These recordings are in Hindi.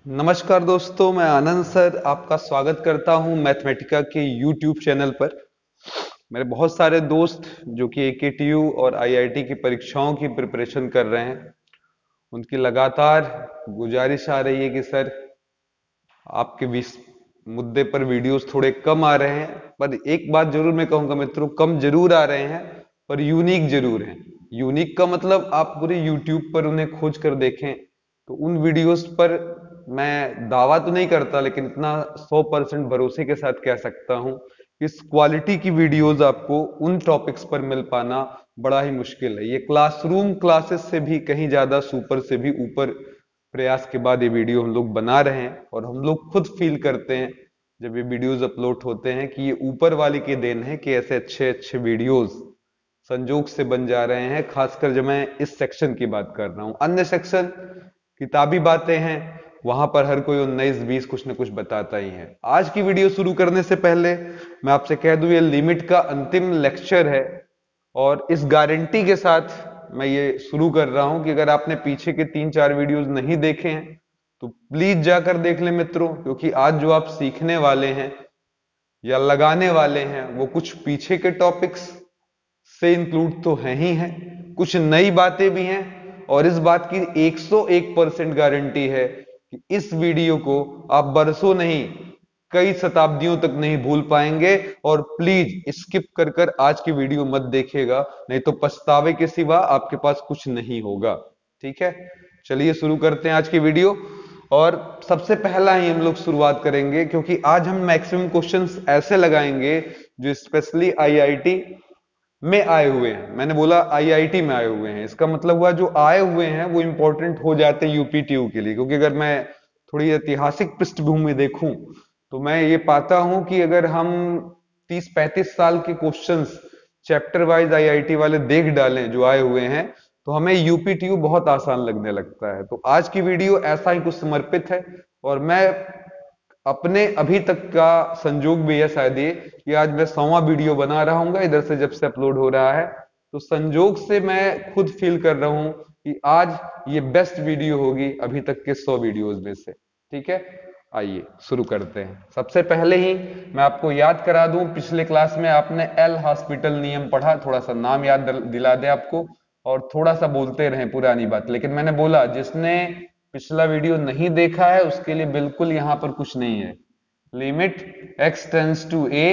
नमस्कार दोस्तों, मैं आनंद सर आपका स्वागत करता हूं मैथमेटिका के YouTube चैनल पर। मेरे बहुत सारे दोस्त जो कि AKTU और IIT की परीक्षाओं की प्रिपरेशन कर रहे हैं, उनकी लगातार गुजारिश आ रही है कि सर आपके मुद्दे पर वीडियोस थोड़े कम आ रहे हैं। पर एक बात जरूर मैं कहूंगा मित्रों, कम जरूर आ रहे हैं पर यूनिक जरूर हैं। यूनिक का मतलब आप पूरे YouTube पर उन्हें खोज कर देखें तो उन वीडियोस पर मैं दावा तो नहीं करता, लेकिन इतना 100% भरोसे के साथ कह सकता हूं कि इस क्वालिटी की वीडियोस आपको उन टॉपिक्स पर मिल पाना बड़ा ही मुश्किल है। ये क्लासरूम क्लासेस से भी कहीं ज्यादा, सुपर से भी ऊपर प्रयास के बाद ये वीडियो हम लोग बना रहे हैं, और हम लोग खुद फील करते हैं जब ये वीडियोस अपलोड होते हैं कि ये ऊपर वाले की देन है कि ऐसे अच्छे अच्छे वीडियोस संजोग से बन जा रहे हैं। खासकर जब मैं इस सेक्शन की बात कर रहा हूं, अन्य सेक्शन किताबी बातें हैं, वहां पर हर कोई 19-20 कुछ न कुछ बताता ही है। आज की वीडियो शुरू करने से पहले मैं आपसे कह दूं, ये लिमिट का अंतिम लेक्चर है, और इस गारंटी के साथ मैं ये शुरू कर रहा हूं कि अगर आपने पीछे के 3-4 वीडियोस नहीं देखे हैं तो प्लीज जाकर देख लें मित्रों, क्योंकि आज जो आप सीखने वाले हैं या लगाने वाले हैं वो कुछ पीछे के टॉपिक्स से इंक्लूड तो है ही है, कुछ नई बातें भी हैं, और इस बात की 101% गारंटी है कि इस वीडियो को आप बरसों नहीं, कई शताब्दियों तक नहीं भूल पाएंगे। और प्लीज स्किप कर कर आज की वीडियो मत देखिएगा, नहीं तो पछतावे के सिवा आपके पास कुछ नहीं होगा। ठीक है, चलिए शुरू करते हैं आज की वीडियो। और सबसे पहला ही हम लोग शुरुआत करेंगे, क्योंकि आज हम मैक्सिमम क्वेश्चंस ऐसे लगाएंगे जो स्पेशली आईआईटी में आए हुए हैं। मैंने बोला आईआईटी में आए हुए हैं, इसका मतलब हुआ जो आए हुए हैं वो इंपॉर्टेंट हो जाते हैं यूपीटीयू के लिए। क्योंकि अगर मैं थोड़ी ऐतिहासिक पृष्ठभूमि देखूं तो मैं ये पाता हूं कि अगर हम 30-35 साल के क्वेश्चंस चैप्टर वाइज आईआईटी वाले देख डालें जो आए हुए हैं, तो हमें यूपीटीयू बहुत आसान लगने लगता है। तो आज की वीडियो ऐसा ही कुछ समर्पित है, और मैं अपने अभी तक का संजोग भी है शायद ये कि आज मैं 100वां वीडियो बना रहा हूँ इधर से जब से अपलोड हो रहा है, तो संजोग से मैं खुद फील कर रहा हूं कि आज ये बेस्ट वीडियो होगी अभी तक के 100 वीडियोस में से। ठीक है, आइए शुरू करते हैं। सबसे पहले ही मैं आपको याद करा दूं, पिछले क्लास में आपने एल हॉस्पिटल नियम पढ़ा, थोड़ा सा नाम याद दिला दे आपको, और थोड़ा सा बोलते रहे पुरानी बात। लेकिन मैंने बोला जिसने पिछला वीडियो नहीं देखा है उसके लिए बिल्कुल यहां पर कुछ नहीं है। Limit x tends to a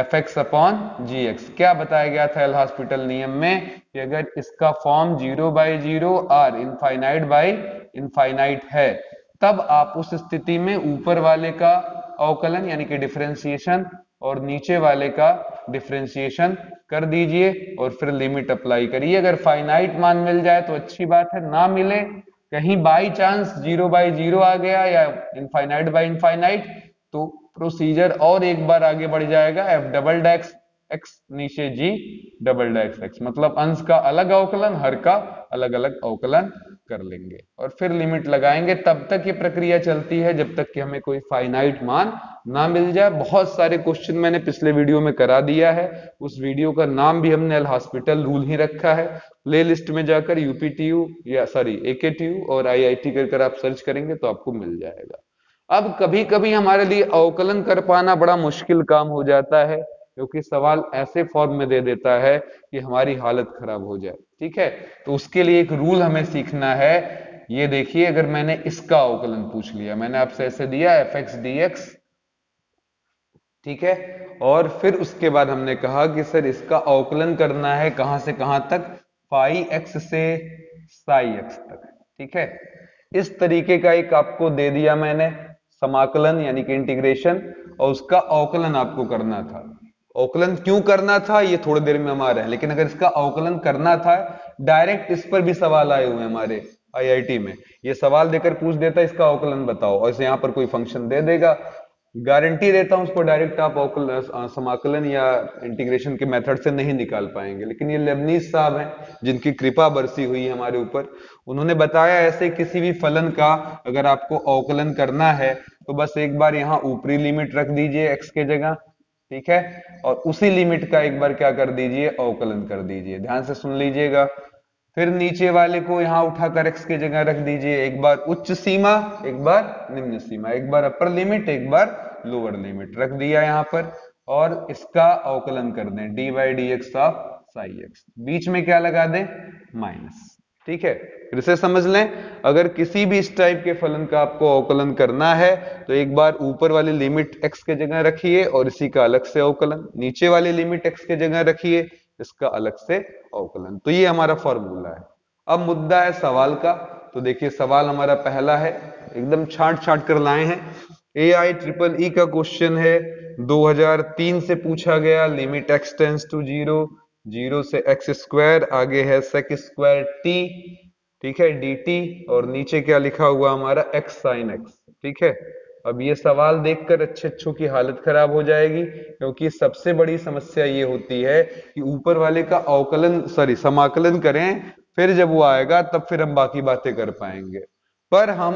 fx upon gx, क्या बताया गया था एल हॉस्पिटल नियम में कि अगर इसका फॉर्म 0/0 और इनफाइनाइट बाई इनफाइनाइट है, तब आप उस स्थिति में ऊपर वाले का अवकलन यानी कि डिफरेंशिएशन और नीचे वाले का डिफरेंशिएशन कर दीजिए और फिर लिमिट अप्लाई करिए। अगर फाइनाइट मान मिल जाए तो अच्छी बात है, ना मिले, कहीं बाई चांस 0/0 आ गया या इनफाइनाइट बाई इनफाइनाइट, तो प्रोसीजर और एक बार आगे बढ़ जाएगा, एफ डबल डैक्स एक्स नीचे जी डबल डैक्स एक्स, मतलब अंश का अलग अवकलन, हर का अलग अलग अवकलन कर लेंगे और फिर लिमिट लगाएंगे। तब तक ये प्रक्रिया चलती है जब तक कि हमें कोई फाइनाइट मान ना मिल जाए। बहुत सारे क्वेश्चन मैंने पिछले वीडियो में करा दिया है, उस वीडियो का नाम भी हमने एल हॉस्पिटल रूल ही रखा है। प्ले लिस्ट में जाकर यूपीटीयू या सॉरी एकेटीयू और आईआईटी कर आप सर्च करेंगे तो आपको मिल जाएगा। अब कभी कभी हमारे लिए अवकलन कर पाना बड़ा मुश्किल काम हो जाता है, क्योंकि सवाल ऐसे फॉर्म में दे देता है कि हमारी हालत खराब हो जाए। ठीक है, तो उसके लिए एक रूल हमें सीखना है। ये देखिए, अगर मैंने इसका अवकलन पूछ लिया, मैंने आपसे ऐसे दिया एफ एक्स डी एक्स, ठीक है, और फिर उसके बाद हमने कहा कि सर इसका अवकलन करना है कहां से कहां तक, फाई एक्स से साई एक्स तक। ठीक है, इस तरीके का एक आपको दे दिया मैंने समाकलन यानी कि इंटीग्रेशन, और उसका अवकलन आपको करना था। अवकलन क्यों करना था ये थोड़ी देर में हम आ रहे हैं, लेकिन अगर इसका अवकलन करना था, डायरेक्ट इस पर भी सवाल आए हुए हैं हमारे आईआईटी में, ये सवाल देकर पूछ देता इसका अवकलन बताओ, और इसे यहां पर कोई फंक्शन दे देगा, गारंटी देता हूं उसको डायरेक्ट आप समाकलन या इंटीग्रेशन के मेथड से नहीं निकाल पाएंगे। लेकिन ये लेबनीज साहब हैं जिनकी कृपा बरसी हुई है हमारे ऊपर, उन्होंने बताया ऐसे किसी भी फलन का अगर आपको अवकलन करना है तो बस एक बार यहाँ ऊपरी लिमिट रख दीजिए x के जगह, ठीक है, और उसी लिमिट का एक बार क्या कर दीजिए, अवकलन कर दीजिए। ध्यान से सुन लीजिएगा। फिर नीचे वाले को यहाँ उठाकर x की जगह रख दीजिए, एक बार उच्च सीमा एक बार निम्न सीमा, एक बार अपर लिमिट एक बार लोअर लिमिट रख दिया यहाँ पर, और इसका अवकलन कर दें d by d x of psi x, बीच में क्या लगा दें माइनस। ठीक है, फिर से समझ लें, अगर किसी भी इस टाइप के फलन का आपको अवकलन करना है तो एक बार ऊपर वाली लिमिट x के जगह रखिए और इसी का अलग से अवकलन, नीचे वाली लिमिट x के जगह रखिए, इसका अलग से अवकलन। तो ये हमारा फॉर्मूला है। अब मुद्दा है सवाल का, तो देखिए सवाल हमारा पहला है, एकदम छांट छांट कर लाए हैं। AIEEE का क्वेश्चन है, 2003 से पूछा गया, लिमिट x टेंस टू 0, 0 से x स्क्वायर, आगे है sec स्क्वायर t, ठीक है, dt, और नीचे क्या लिखा हुआ हमारा x sin x। ठीक है, अब ये सवाल देखकर अच्छों की हालत खराब हो जाएगी, क्योंकि सबसे बड़ी समस्या ये होती है कि ऊपर वाले का अवकलन समाकलन करें, फिर जब वो आएगा तब फिर हम बाकी बातें कर पाएंगे। पर हम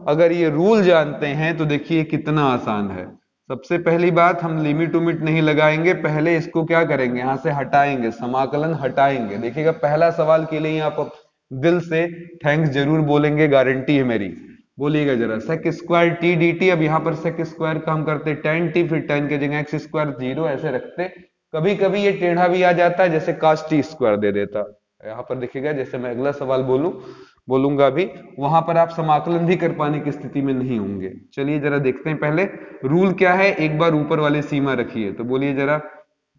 अगर ये रूल जानते हैं तो देखिए कितना आसान है। सबसे पहली बात, हम लिमिट उमिट नहीं लगाएंगे, पहले इसको क्या करेंगे, यहां से हटाएंगे, समाकलन हटाएंगे। देखिएगा पहला सवाल के लिए आप दिल से थैंक्स जरूर बोलेंगे, गारंटी है मेरी, बोलिएगा जरा। Sec square t d t, अब यहाँ पर सेक स्क्वायर का हम करते टेन टी, फिर टेन के जगह एक्स स्क्वायर 0 ऐसे रखते। कभी कभी ये टेढ़ा भी आ जाता है, जैसे काश टी स्क्वायर दे देता। यहाँ पर देखिएगा, जैसे मैं अगला सवाल बोलूंगा भी, वहां पर आप समाकलन भी कर पाने की स्थिति में नहीं होंगे। चलिए जरा देखते हैं पहले रूल क्या है, एक बार ऊपर वाली सीमा रखिए। तो बोलिए जरा,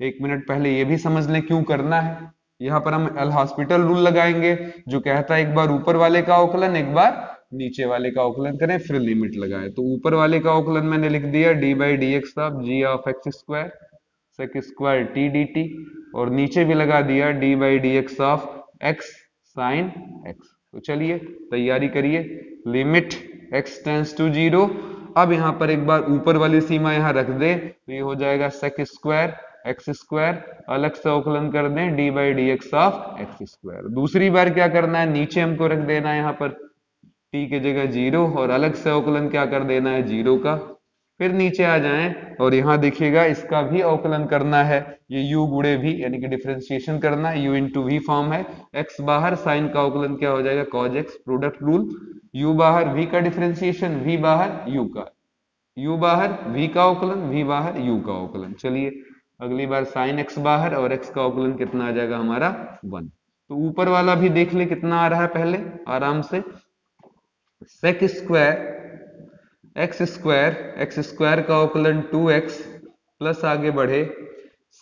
एक मिनट पहले ये भी समझ लें क्यों करना है। यहाँ पर हम एल हॉस्पिटल रूल लगाएंगे, जो कहता है एक बार ऊपर वाले का अवकलन एक बार नीचे वाले का अवकलन करें, फिर लिमिट लगाए। तो ऊपर वाले का अवकलन मैंने लिख दिया d by d x of g of x square sec square t d t, और नीचे भी लगा दिया d by d x of x sine x. तो चलिए तैयारी करिए, लिमिट x टेंस टू 0। अब यहाँ पर एक बार ऊपर वाली सीमा यहाँ रख दे, तो ये हो जाएगा सेक स्क्वायर एक्स स्क्वायर, अलग से अवकलन कर दें d by d x of x square. दूसरी बार क्या करना है, नीचे हमको रख देना है यहाँ पर t के जगह 0, और अलग से अवकलन क्या कर देना है 0 का। फिर नीचे आ जाएं और यहाँ देखिएगा इसका भी अवकलन करना है, ये u गुणे v यानी कि डिफरेंशिएशन करना है, u इंटू वी फॉर्म है, x बाहर, साइन का अवकलन क्या हो जाएगा cos x, product rule, u बाहर v का डिफरेंशिएशन, v बाहर u का, u बाहर v का अवकलन, v बाहर u का अवकलन। चलिए अगली बार साइन x बाहर और x का अवकलन कितना आ जाएगा हमारा 1। तो ऊपर वाला भी देख ले कितना आ रहा है पहले आराम से, सेक स्क्वायर एक्स स्क्वायर का अवकलन 2x प्लस आगे बढ़े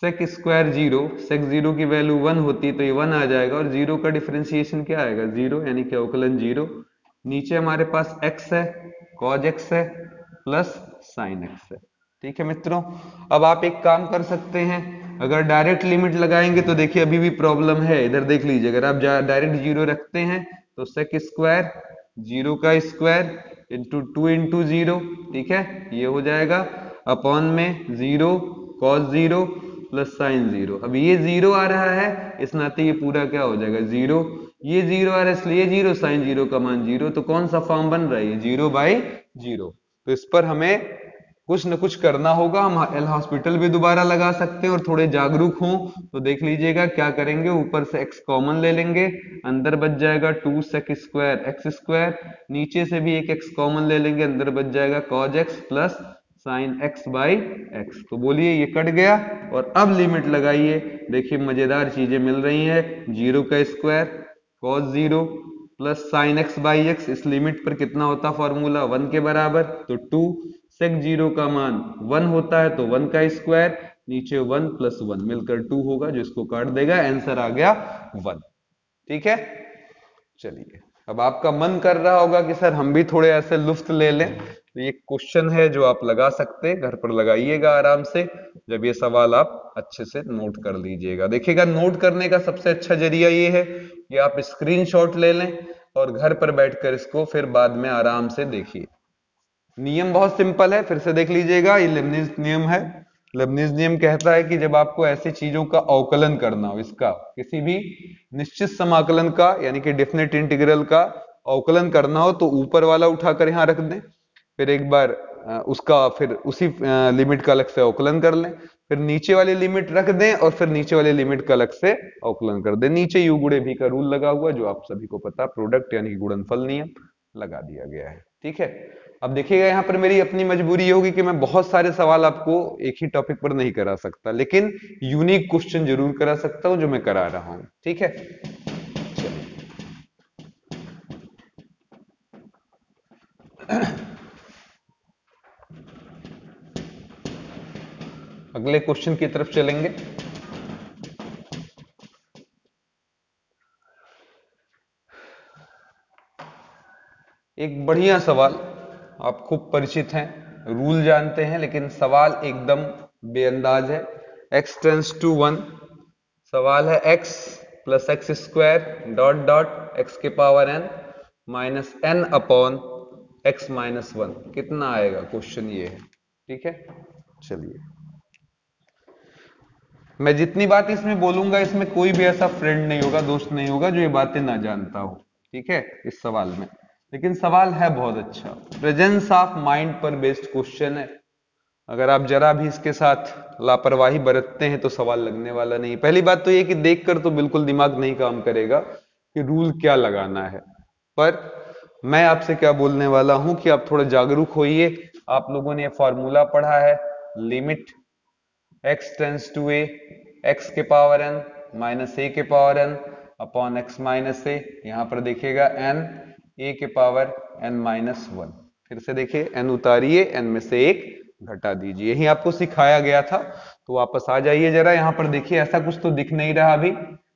सेक स्क्वायर 0, सेक 0 की वैल्यू 1 होती तो ये 1 आ जाएगा, और 0 का डिफरेंशिएशन क्या आएगा 0, यानी कि अवकलन 0। नीचे हमारे पास x है, cos x है, प्लस sin x है। ठीक है मित्रों, अब आप एक काम कर सकते हैं, अगर डायरेक्ट लिमिट लगाएंगे तो देखिए अभी भी प्रॉब्लम है, इधर देख लीजिए, अगर आप डायरेक्ट 0 रखते हैं तो सेक स्क्वायर 0 का स्क्वायर इंटू 2 इंटू 0, ठीक है, ये हो जाएगा अपॉन में 0 cos 0 प्लस साइन 0। अब ये 0 आ रहा है, इस नाते ये पूरा क्या हो जाएगा 0, ये 0 आ रहा है इसलिए 0, साइन 0 का मान 0, तो कौन सा फॉर्म बन रहा है ये 0 बाई 0। तो इस पर हमें कुछ न कुछ करना होगा। हम एल हॉस्पिटल भी दोबारा लगा सकते हैं, और थोड़े जागरूक हों तो देख लीजिएगा क्या करेंगे, ऊपर से x कॉमन ले लेंगे, अंदर बच जाएगा 2 सेक स्क्वायर एक्स स्क्वायर, नीचे से भी एक x कॉमन ले लेंगे, अंदर बच जाएगा cos x plus sign x by x। तो बोलिए ये कट गया, और अब लिमिट लगाइए, देखिए मजेदार चीजें मिल रही हैं, 0 का square cos 0 plus sign x by x, इस लिमिट पर कितना होता फॉर्मूला 1 के बराबर, तो 2 सेक 0 का मान 1 होता है तो 1 का स्क्वायर, नीचे 1 प्लस 1 मिलकर 2 होगा, जो इसको काट देगा, आंसर आ गया 1। ठीक है, चलिए अब आपका मन कर रहा होगा कि सर हम भी थोड़े ऐसे लुफ्त ले लें, तो ये क्वेश्चन है जो आप लगा सकते हैं, घर पर लगाइएगा आराम से, जब ये सवाल आप अच्छे से नोट कर लीजिएगा। देखिएगा नोट करने का सबसे अच्छा जरिया ये है कि आप स्क्रीनशॉट ले लें और घर पर बैठकर इसको फिर बाद में आराम से देखिए। नियम बहुत सिंपल है, फिर से देख लीजिएगा, ये लेबनीज नियम है। लेबनीज नियम कहता है कि जब आपको ऐसी चीजों का अवकलन करना हो, इसका किसी भी निश्चित समाकलन का यानी कि डेफिनेट इंटीग्रल का अवकलन करना हो, तो ऊपर वाला उठाकर यहां रख दें, फिर एक बार उसका फिर उसी लिमिट का अलग से अवकलन कर लें, फिर नीचे वाली लिमिट रख दें और फिर नीचे वाली लिमिट का अलग से अवकलन कर दें। नीचे यू गुणे भी का रूल लगा हुआ जो आप सभी को पता, प्रोडक्ट यानी कि गुणनफल नियम लगा दिया गया है। ठीक है, अब देखिएगा यहाँ पर मेरी अपनी मजबूरी ये होगी कि मैं बहुत सारे सवाल आपको एक ही टॉपिक पर नहीं करा सकता, लेकिन यूनिक क्वेश्चन जरूर करा सकता हूं जो मैं करा रहा हूं। ठीक है, अगले क्वेश्चन की तरफ चलेंगे। एक बढ़िया सवाल, आप खूब परिचित हैं, रूल जानते हैं, लेकिन सवाल एकदम बेअंदाज है। x टेंस टू 1, सवाल है x plus x square dot dot x के power n minus n upon x minus 1 कितना आएगा, क्वेश्चन ये है। ठीक है, चलिए मैं जितनी बात इसमें बोलूंगा इसमें कोई भी ऐसा फ्रेंड नहीं होगा, दोस्त नहीं होगा जो ये बातें ना जानता हो। ठीक है, इस सवाल में, लेकिन सवाल है बहुत अच्छा, प्रेजेंस ऑफ माइंड पर बेस्ड क्वेश्चन है। अगर आप जरा भी इसके साथ लापरवाही बरतते हैं तो सवाल लगने वाला नहीं। पहली बात तो ये कि देखकर तो बिल्कुल दिमाग नहीं काम करेगा कि रूल क्या लगाना है, पर मैं आपसे क्या बोलने वाला हूं कि आप थोड़ा जागरूक होइए। आप लोगों ने फॉर्मूला पढ़ा है, limit x tends to a x के पावर n माइनस a के power n upon x minus a, यहां पर देखिएगा n a के पावर n माइनस 1। फिर से देखिए n उतारिए, n में से एक घटा दीजिए, यही आपको सिखाया गया था। तो वापस आ जाइए जरा, यहां पर देखिए ऐसा कुछ तो दिख नहीं रहा अभी,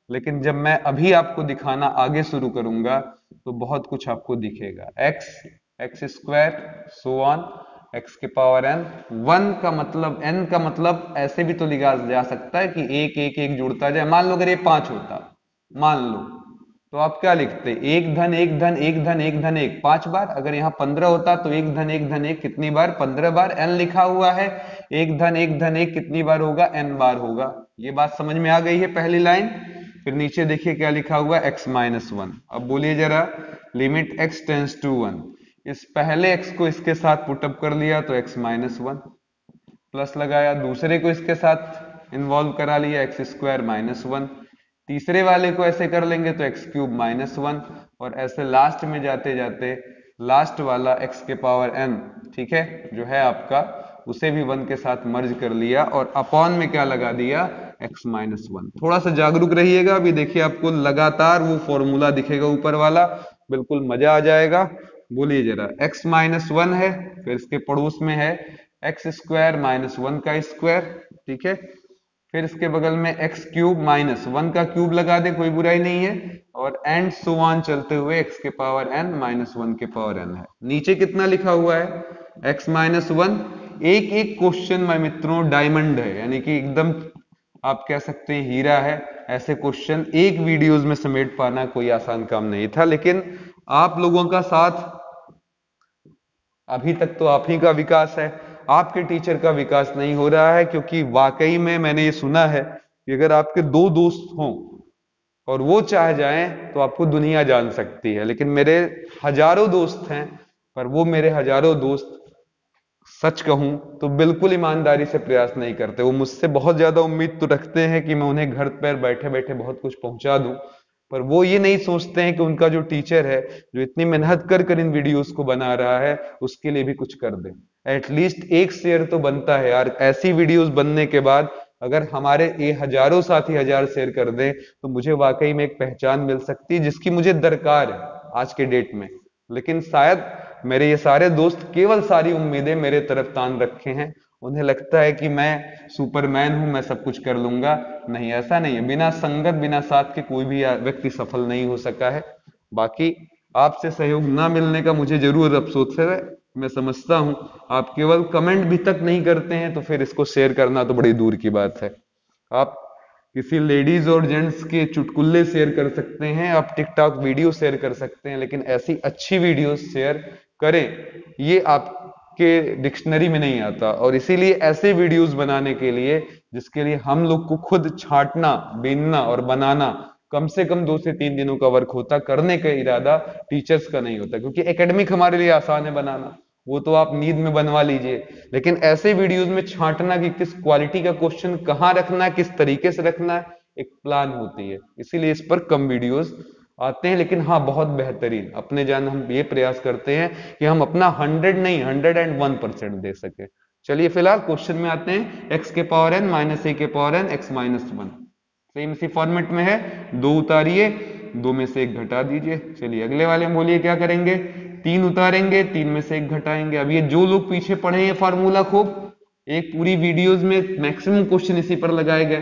लेकिन जब मैं अभी आपको दिखाना आगे शुरू करूंगा तो बहुत कुछ आपको दिखेगा। X square so on x के पावर n, 1 का मतलब, n का मतलब ऐसे भी तो लिखा जा सकता है कि एक एक एक जुड़ता जाए। मान लो अगर ये 5 होता, मान लो, तो आप क्या लिखते, एक धन एक धन एक धन एक धन एक 5 बार। अगर यहाँ 15 होता तो एक धन एक धन एक कितनी बार, 15 बार। n लिखा हुआ है, एक धन एक कितनी बार होगा, n बार होगा। ये बात समझ में आ गई है, पहली लाइन। फिर नीचे देखिए क्या लिखा हुआ है, x माइनस 1। अब बोलिए जरा, लिमिट x टेंस टू 1, इस पहले x को इसके साथ पुटअप कर लिया तो x माइनस 1, प्लस लगाया, दूसरे को इसके साथ इन्वॉल्व करा लिया एक्स स्क्वायर माइनस 1, तीसरे वाले को ऐसे कर लेंगे तो एक्स क्यूब माइनस 1, और ऐसे लास्ट में जाते जाते लास्ट वाला एक्स के पावर n, ठीक है, जो है आपका, उसे भी 1 के साथ मर्ज कर लिया और अपॉन में क्या लगा दिया, x माइनस 1। थोड़ा सा जागरूक रहिएगा, अभी देखिए आपको लगातार वो फॉर्मूला दिखेगा ऊपर वाला, बिल्कुल मजा आ जाएगा। बोलिए जरा, x माइनस 1 है, फिर इसके पड़ोस में है एक्स स्क्वायर माइनस 1 का स्क्वायर, ठीक है, फिर इसके बगल में एक्स क्यूब माइनस 1 का क्यूब लगा दे, कोई बुराई नहीं है, और एंड सो ऑन चलते हुए एक्स के पावर n माइनस 1 के पावर n है। नीचे कितना लिखा हुआ है, x माइनस 1। एक एक क्वेश्चन में मित्रों डायमंड है, यानी कि एकदम आप कह सकते हैं हीरा है। ऐसे क्वेश्चन एक वीडियोस में समेट पाना कोई आसान काम नहीं था, लेकिन आप लोगों का साथ, अभी तक तो आप ही का विकास है, आपके टीचर का विकास नहीं हो रहा है। क्योंकि वाकई में मैंने ये सुना है कि अगर आपके 2 दोस्त हों और वो चाह जाएं तो आपको दुनिया जान सकती है, लेकिन मेरे हजारों दोस्त हैं, पर वो मेरे हजारों दोस्त, सच कहूं तो बिल्कुल ईमानदारी से प्रयास नहीं करते। वो मुझसे बहुत ज्यादा उम्मीद तो रखते हैं कि मैं उन्हें घर पर बैठे बैठे बहुत कुछ पहुंचा दूं, पर वो ये नहीं सोचते हैं कि उनका जो टीचर है, जो इतनी मेहनत कर कर इन वीडियोस को बना रहा है, उसके लिए भी कुछ कर दे। एटलीस्ट एक शेयर तो बनता है यार। ऐसी वीडियोस बनने के बाद अगर हमारे ये हजारों साथी 1000 शेयर कर दें तो मुझे वाकई में एक पहचान मिल सकती है जिसकी मुझे दरकार है आज के डेट में। लेकिन शायद मेरे ये सारे दोस्त केवल सारी उम्मीदें मेरे तरफ तान रखे हैं, उन्हें लगता है कि मैं सुपरमैन हूं, मैं सब कुछ कर लूंगा। नहीं, ऐसा नहीं है। बिना संगत, बिना साथ के कोई भी व्यक्ति सफल नहीं हो सका है। बाकी आपसे सहयोग ना मिलने का मुझे जरूर अफसोस है, मैं समझता हूं। आप केवल कमेंट भी तक नहीं करते हैं तो फिर इसको शेयर करना तो बड़ी दूर की बात है। आप किसी लेडीज और जेंट्स के चुटकुल्ले शेयर कर सकते हैं, आप टिकटॉक वीडियो शेयर कर सकते हैं, लेकिन ऐसी अच्छी वीडियो शेयर करें, ये आपके डिक्शनरी में नहीं आता। और इसीलिए ऐसे वीडियोस बनाने के लिए, जिसके लिए हम लोग को खुद छांटना, बीनना और बनाना कम से कम 2 से 3 दिनों का वर्क होता, करने का इरादा टीचर्स का नहीं होता। क्योंकि एकेडमिक हमारे लिए आसान है बनाना, वो तो आप नींद में बनवा लीजिए, लेकिन ऐसे वीडियोस में छांटना कि किस क्वालिटी का क्वेश्चन कहाँ रखना है, किस तरीके से रखना है, एक प्लान होती है, इसीलिए इस पर कम वीडियोस आते हैं। लेकिन हाँ, बहुत बेहतरीन अपने जान हम ये प्रयास करते हैं कि हम अपना 100 नहीं 101% दे सके। चलिए फिलहाल क्वेश्चन में आते हैं। एक्स के पावर एन माइनस ए के power n x minus 1, same इसी फॉर्मेट में है, दो उतारिए, दो में से एक घटा दीजिए। चलिए अगले वाले में बोलिए क्या करेंगे, तीन उतारेंगे, तीन में से एक घटाएंगे। अब ये जो लोग पीछे पढ़े हैं फॉर्मूला खूब, एक पूरी वीडियोस में मैक्सिमम क्वेश्चन इसी पर लगाए गए,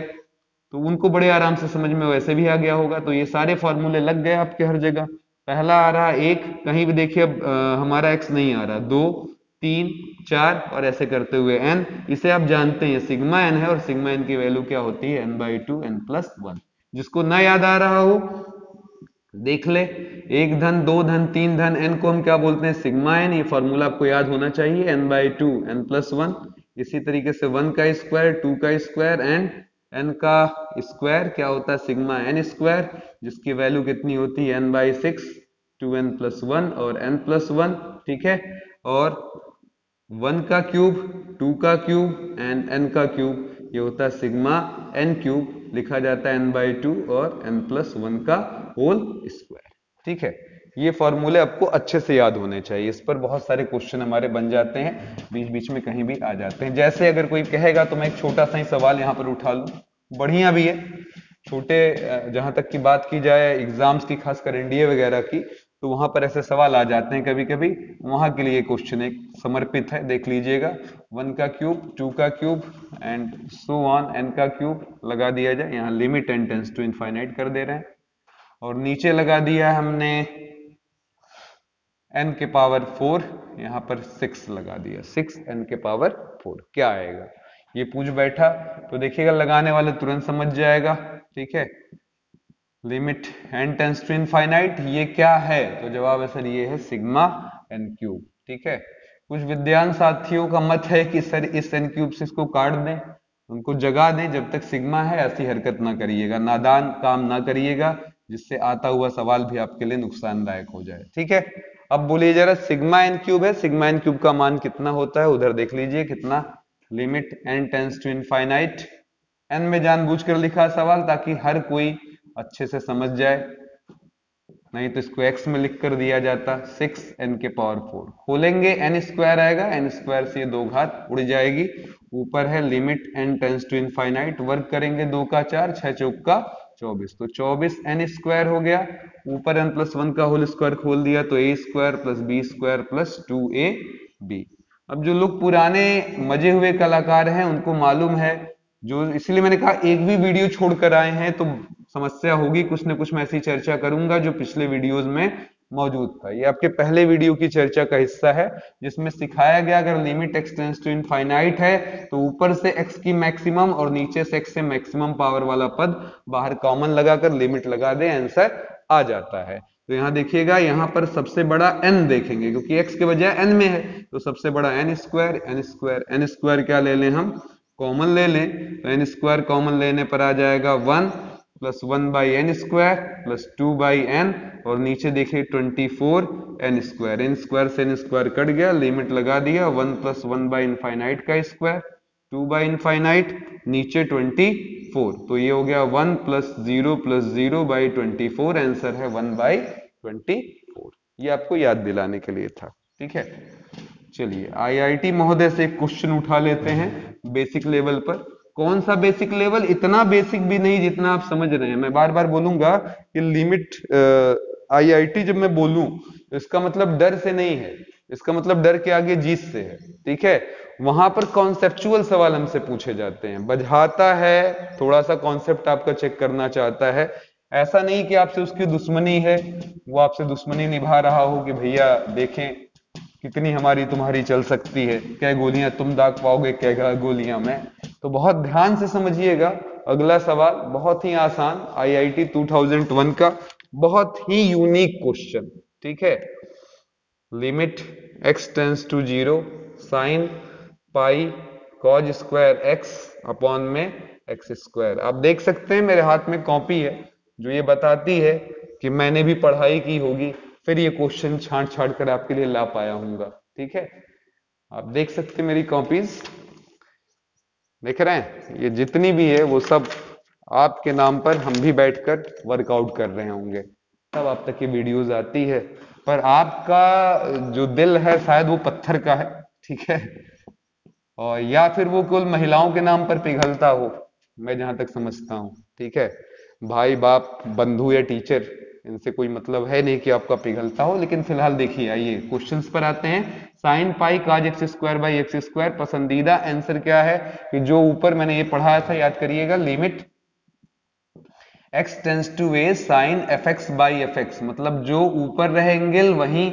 तो उनको बड़े आराम से समझ में वैसे भी आ गया होगा। तो ये सारे फॉर्मूले लग गए आपके हर जगह। पहला आ रहा एक, कहीं भी देखिए अब हमारा एक्स नहीं आ रहा, दो, तीन, चार और ऐसे करते हुए एन, इसे आप जानते हैं सिग्मा एन है, और सिग्मा एन की वैल्यू क्या होती है, n/2 n+1। जिसको ना याद आ रहा हो देख ले, एक धन, दो धन, तीन धन, एन को हम क्या बोलते हैं, सिग्मा एन। ये फॉर्मूला आपको याद होना चाहिए, n/2 n+1। इसी तरीके से 1 का स्क्वायर, 2 का स्क्वायर एंड n का स्क्वायर क्या होता है, सिग्मा एन स्क्वायर, जिसकी वैल्यू कितनी होती है, n/6, 2n+1 और n+1, ठीक है। और 1 का क्यूब, 2 का क्यूब एंड n का क्यूब, ये होता है सिग्मा n क्यूब, लिखा जाता है n/2 और n+1 का होल स्क्वायर, ठीक है। ये फॉर्मूले आपको अच्छे से याद होने चाहिए, इस पर बहुत सारे क्वेश्चन हमारे बन जाते हैं, बीच बीच में कहीं भी आ जाते हैं। जैसे अगर कोई कहेगा तो मैं एक छोटा सा ही सवाल यहाँ पर उठा लूं, बढ़िया भी है, छोटे जहां तक की बात की जाए एग्जाम्स की, खासकर एनडीए वगैरह की, तो वहां पर ऐसे सवाल आ जाते हैं कभी कभी, वहां के लिए क्वेश्चन एक समर्पित है, देख लीजिएगा। 1 का क्यूब, 2 का cube and so on, n का क्यूब लगा दिया जाए, यहाँ limit n tends to infinite कर दे रहे हैं, और नीचे लगा दिया है हमने n के पावर 4, यहाँ पर 6 लगा दिया, 6 n के पावर 4 क्या आएगा, ये पूछ बैठा तो देखिएगा लगाने वाले तुरंत समझ जाएगा, ठीक है। Limit n tends to infinite, ये क्या है, तो जवाब है सर ये है सिग्मा n क्यूब, ठीक है। कुछ विद्वान साथियों का मत है कि सर इस n क्यूब से इसको काट दें, उनको जगा दें, जब तक सिग्मा है ऐसी हरकत ना करिएगा, नादान काम ना करिएगा, जिससे आता हुआ सवाल भी आपके लिए नुकसानदायक हो जाए, ठीक है। अब बोलिए जरा, सिग्मा n क्यूब है, सिग्मा n क्यूब का मान कितना होता है, उधर देख लीजिए कितना, limit n tends to infinite, n में जानबूझकर लिखा सवाल ताकि हर कोई अच्छे से समझ जाए, नहीं तो इसको x में लिख कर दिया जाता, 6n के पावर 4, खोलेंगे n स्क्वायर आएगा, n स्क्वायर से ये दो घात उड़ जाएगी, ऊपर है limit n tends to infinite, work करेंगे 2 का 4, 6 चौक का 24, तो 24n स्क्वायर हो गया, ऊपर n+1 का होल स्क्वायर खोल दिया तो a square plus b square plus 2ab। अब जो लोग पुराने मजे हुए कलाकार हैं उनको मालूम है, जो इसलिए मैंने कहा एक भी वीडियो छोड़कर आए हैं तो समस्या होगी, कुछ ना कुछ मैं ऐसी चर्चा करूंगा जो पिछले वीडियोस में मौजूद था। ये आपके पहले वीडियो की चर्चा का हिस्सा है, जिसमें सिखाया गया अगर limit x tends to infinite है तो ऊपर से x की मैक्सिमम और नीचे से x से मैक्सिमम पावर वाला पद बाहर कॉमन लगाकर लिमिट लगा दे, आंसर आ जाता है। तो यहाँ देखिएगा, यहाँ पर सबसे बड़ा n देखेंगे क्योंकि x के बजाय n में है, तो सबसे बड़ा n स्क्वायर, n स्क्वायर क्या ले लें हम, कॉमन ले लें, तो n स्क्वायर कॉमन लेने पर आ जाएगा 1 plus 1/n square plus 2/n, और नीचे देखिए 24n स्क्वायर, n स्क्वायर से n स्क्वायर कट गया, लिमिट लगा दिया, 1 प्लस 1/इनफाइनाइट का स्क्वायर, 2/इनफाइनाइट, नीचे 24, तो ये हो गया 1 प्लस 0 प्लस 0/24, आंसर है 1/24। ये आपको याद दिलाने के लिए था, ठीक है। चलिए आईआईटी महोदय से एक क्वेश्चन उठा लेते हैं बेसिक लेवल पर। कौन सा बेसिक लेवल, इतना बेसिक भी नहीं जितना आप समझ रहे हैं, मैं बार बार बोलूंगा कि लिमिट आईआईटी जब मैं बोलूं तो इसका मतलब डर से नहीं है, इसका मतलब डर के आगे जीत से है, ठीक है। वहां पर कॉन्सेप्चुअल सवाल हमसे पूछे जाते हैं, बझाता है, थोड़ा सा कॉन्सेप्ट आपका चेक करना चाहता है, ऐसा नहीं कि आपसे उसकी दुश्मनी है, वो आपसे दुश्मनी निभा रहा हो कि भैया देखें कितनी हमारी तुम्हारी चल सकती है, क्या गोलियां तुम दाग पाओगे, क्या गोलियां मैं। तो बहुत ध्यान से समझिएगा, अगला सवाल बहुत ही आसान, आईआईटी 2001 का बहुत ही यूनिक क्वेश्चन, ठीक है। Limit x tends to 0 sine pi cos square x upon में x स्क्वायर। आप देख सकते हैं मेरे हाथ में कॉपी है जो ये बताती है कि मैंने भी पढ़ाई की होगी, फिर ये क्वेश्चन छांट छांट कर आपके लिए ला पाया हूंगा, ठीक है। आप देख सकते हैं मेरी कॉपीज, देख रहे हैं, ये जितनी भी है वो सब आपके नाम पर हम भी बैठकर वर्कआउट कर रहे होंगे, तब आप तक ये वीडियोस आती है। पर आपका जो दिल है शायद वो पत्थर का है, ठीक है, और या फिर वो केवल महिलाओं के नाम पर पिघलता हो, मैं जहां तक समझता हूं, ठीक है। भाई बाप बंधु या टीचर, इनसे कोई मतलब है नहीं कि आपका पिघलता हो। लेकिन फिलहाल देखिए, आइए क्वेश्चंस पर आते हैं। Sine pi cause x square by x square, पसंदीदा आंसर क्या है कि जो ऊपर मैंने ये पढ़ाया था, याद करिएगा, limit x tends to a sine f x by f x, मतलब जो ऊपर रहे एंगल वही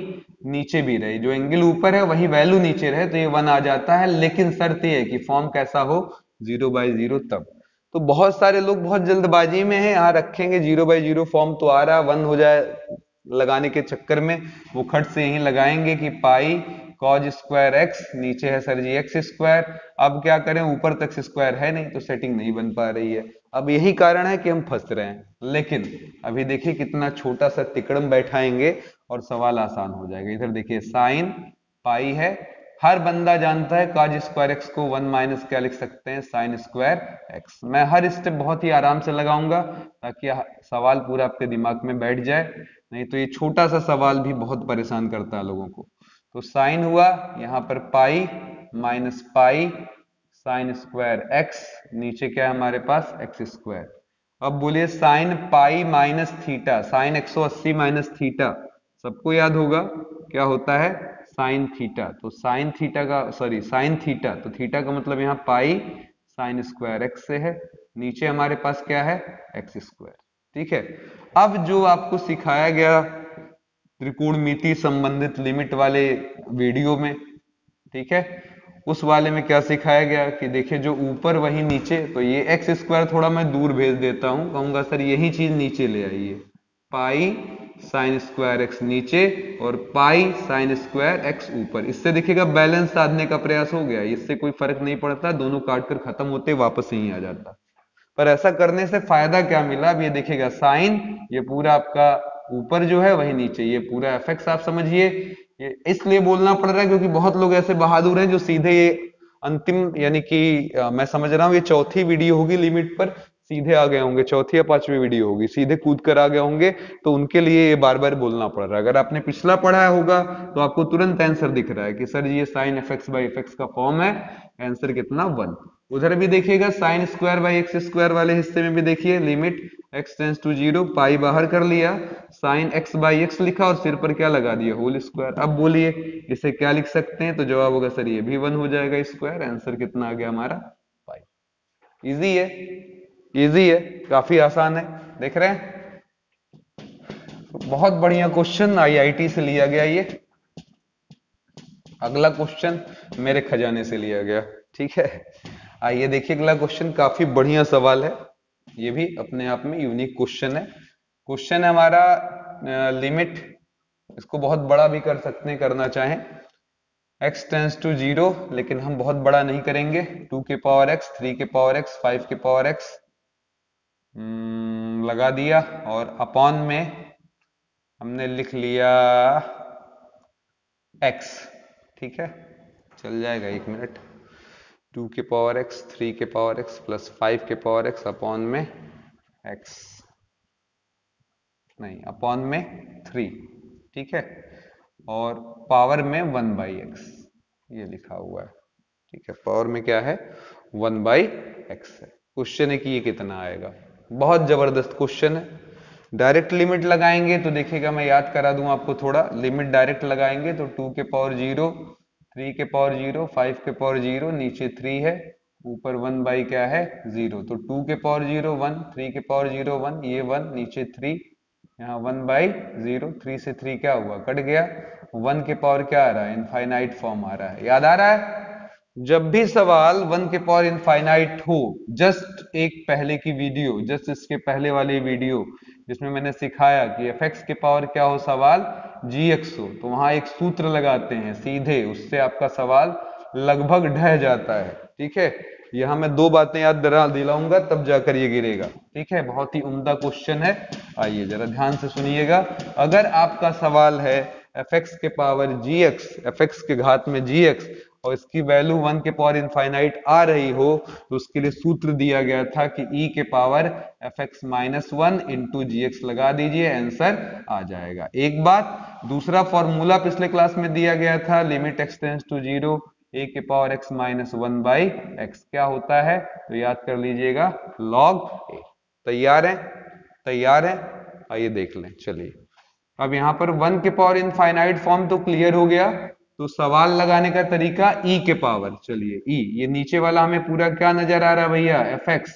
नीचे भी रहे, जो एंगल ऊपर है वही वैल्यू नीचे रहे, तो ये 1 आ जाता है। लेकिन शर्त ये है कि फॉर्म कैसा हो, 0/0 तब। तो बहुत सारे लोग बहुत जल्दबाजी में है, यहाँ रखेंगे 0/0 फॉर्म तो आ रहा, 1 हो जाए लगाने के चक्कर में वो खट से यही लगाएंगे कि पाई कॉज स्क्वायर एक्स, नीचे है सर जी एक्स स्क्वायर। अब क्या करें, ऊपर तक स्क्वायर है नहीं तो सेटिंग नहीं बन पा रही है। अब यही कारण है कि हम फंस रहे हैं। लेकिन अभी देखिए कितना छोटा सा तिकड़म बैठाएंगे और सवाल आसान हो जाएगा। इधर देखिए साइन पाई है, हर बंदा जानता है काज स्क्वायर एक्स को 1 माइनस क्या लिख सकते हैं, साइन स्क्वायर एक्स। मैं हर स्टेप बहुत ही आराम से लगाऊंगा ताकि सवाल पूरा आपके दिमाग में बैठ जाए, नहीं तो ये छोटा सा सवाल भी बहुत परेशान करता है लोगों को। तो साइन हुआ, यहां पर pi minus pi sine square x, नीचे क्या है हमारे पास एक्स स्क्वायर। अब बोलिए sine pi minus theta, sine 180 minus theta सबको याद होगा क्या होता है, साइन थीटा। तो साइन थीटा का सॉरी साइन थीटा, तो थीटा का मतलब यहाँ पाई साइन स्क्वायर एक्स से है, नीचे हमारे पास क्या है एक्स स्क्वायर, ठीक है। अब जो आपको सिखाया गया त्रिकोणमिति संबंधित लिमिट वाले वीडियो में, ठीक है, उस वाले में क्या सिखाया गया कि देखिए जो ऊपर वही नीचे, तो ये एक्स स्क्वायर थोड़ा मैं दूर भेज देता हूं, कहूंगा सर यही चीज नीचे ले आइए, पाई साइन स्क्वायर एक्स नीचे और पाई साइन स्क्वायर एक्स ऊपर। इससे देखिएगा बैलेंस साधने का प्रयास हो गया, इससे कोई फर्क नहीं पड़ता, दोनों काटकर खत्म होते वापस यहीं आ जाता। पर ऐसा करने से फायदा क्या मिला, अब ये देखिएगा साइन, ये पूरा आपका ऊपर जो है वही नीचे, ये पूरा एफ एक्स आप समझिए। ये इसलिए बोलना पड़ रहा है क्योंकि बहुत लोग ऐसे बहादुर हैं जो सीधे ये अंतिम यानी कि मैं समझ रहा हूँ ये चौथी वीडियो होगी लिमिट पर, सीधे आ गए होंगे, चौथी या पांचवी वीडियो होगी, सीधे कूद कर आ गए होंगे, तो उनके लिए ये बार बार बोलना पड़ रहा है। अगर आपने पिछला पढ़ा होगा तो आपको तुरंत आंसर दिख रहा है कि सर ये sine f x by f x का फॉर्म है, आंसर कितना 1। उधर भी देखिएगा sine square by x square वाले हिस्से में भी देखिए limit x tends to 0, pi बाहर कर लिया, साइन x बाई एक्स लिखा और सिर पर क्या लगा दिया होल स्क्वायर। अब बोलिए इसे क्या लिख सकते हैं, तो जवाब होगा सर ये भी 1 हो जाएगा स्क्वायर, आंसर कितना आ गया हमारा पाई। इजी है, इजी है, काफी आसान है, देख रहे हैं। बहुत बढ़िया क्वेश्चन आईआईटी से लिया गया ये। अगला क्वेश्चन मेरे खजाने से लिया गया, ठीक है। आइए देखिए अगला क्वेश्चन, काफी बढ़िया सवाल है, ये भी अपने आप में यूनिक क्वेश्चन है। क्वेश्चन है हमारा लिमिट, इसको बहुत बड़ा भी कर सकते हैं करना चाहें, x टेंस टू 0, लेकिन हम बहुत बड़ा नहीं करेंगे, 2 के पावर x, 3 के पावर x, 5 के पावर x लगा दिया, और अपॉन में हमने लिख लिया x, ठीक है, चल जाएगा, 1 मिनट। 2 के पावर x, 3 के पावर x प्लस 5 के पावर x अपॉन में x, नहीं अपॉन में 3, ठीक है, और पावर में 1/x ये लिखा हुआ है, ठीक है, पावर में क्या है 1/x है। क्वेश्चन है कि ये कितना आएगा, बहुत जबरदस्त क्वेश्चन है। डायरेक्ट लिमिट लगाएंगे तो देखिएगा, मैं याद करा दूं आपको थोड़ा, लिमिट डायरेक्ट लगाएंगे तो 2 के पावर 0, 3 के पावर 0, 5 के पावर 0, नीचे 3 है, ऊपर 1 बाई क्या है 0, तो 2 के पावर 0 1, 3 के पावर 0 1, ये 1, नीचे 3, यहाँ 1/0, 3 से 3 क्या हुआ कट गया, 1 के पावर क्या आ रहा है इनफाइनाइट फॉर्म आ रहा है, याद आ रहा है। जब भी सवाल 1 के पावर इनफाइनाइट हो, जस्ट एक पहले की वीडियो, जस्ट इसके पहले वाली वीडियो जिसमें मैंने सिखाया कि एफ एक्स के पावर क्या हो सवाल gx हो, तो वहां एक सूत्र लगाते हैं सीधे, उससे आपका सवाल लगभग ढह जाता है, ठीक है। यहां मैं 2 बातें याद दिलाऊंगा तब जाकर ये गिरेगा, ठीक है। बहुत ही उम्दा क्वेश्चन है, आइए जरा ध्यान से सुनिएगा। अगर आपका सवाल है एफ एक्स के पावर gx, एफ एक्स के घात में gx, और इसकी वैल्यू 1 के पावर इनफाइनाइट आ रही हो तो उसके लिए सूत्र दिया गया था कि e के पावर fx माइनस 1 इंटू जी एक्स लगा दीजिए, आंसर आ जाएगा। एक बात, दूसरा फॉर्मूला पिछले क्लास में दिया गया था, लिमिट एक्स टेंड्स टू 0 ए के power x minus 1 by x क्या होता है, तो याद कर लीजिएगा लॉग ए। तैयार है? तैयार है? आइए देख लें। चलिए अब यहां पर 1 के पावर इनफाइनाइट फॉर्म तो क्लियर हो गया, तो सवाल लगाने का तरीका e के पावर। चलिए e, ये नीचे वाला हमें पूरा क्या नजर आ रहा है भैया, fx।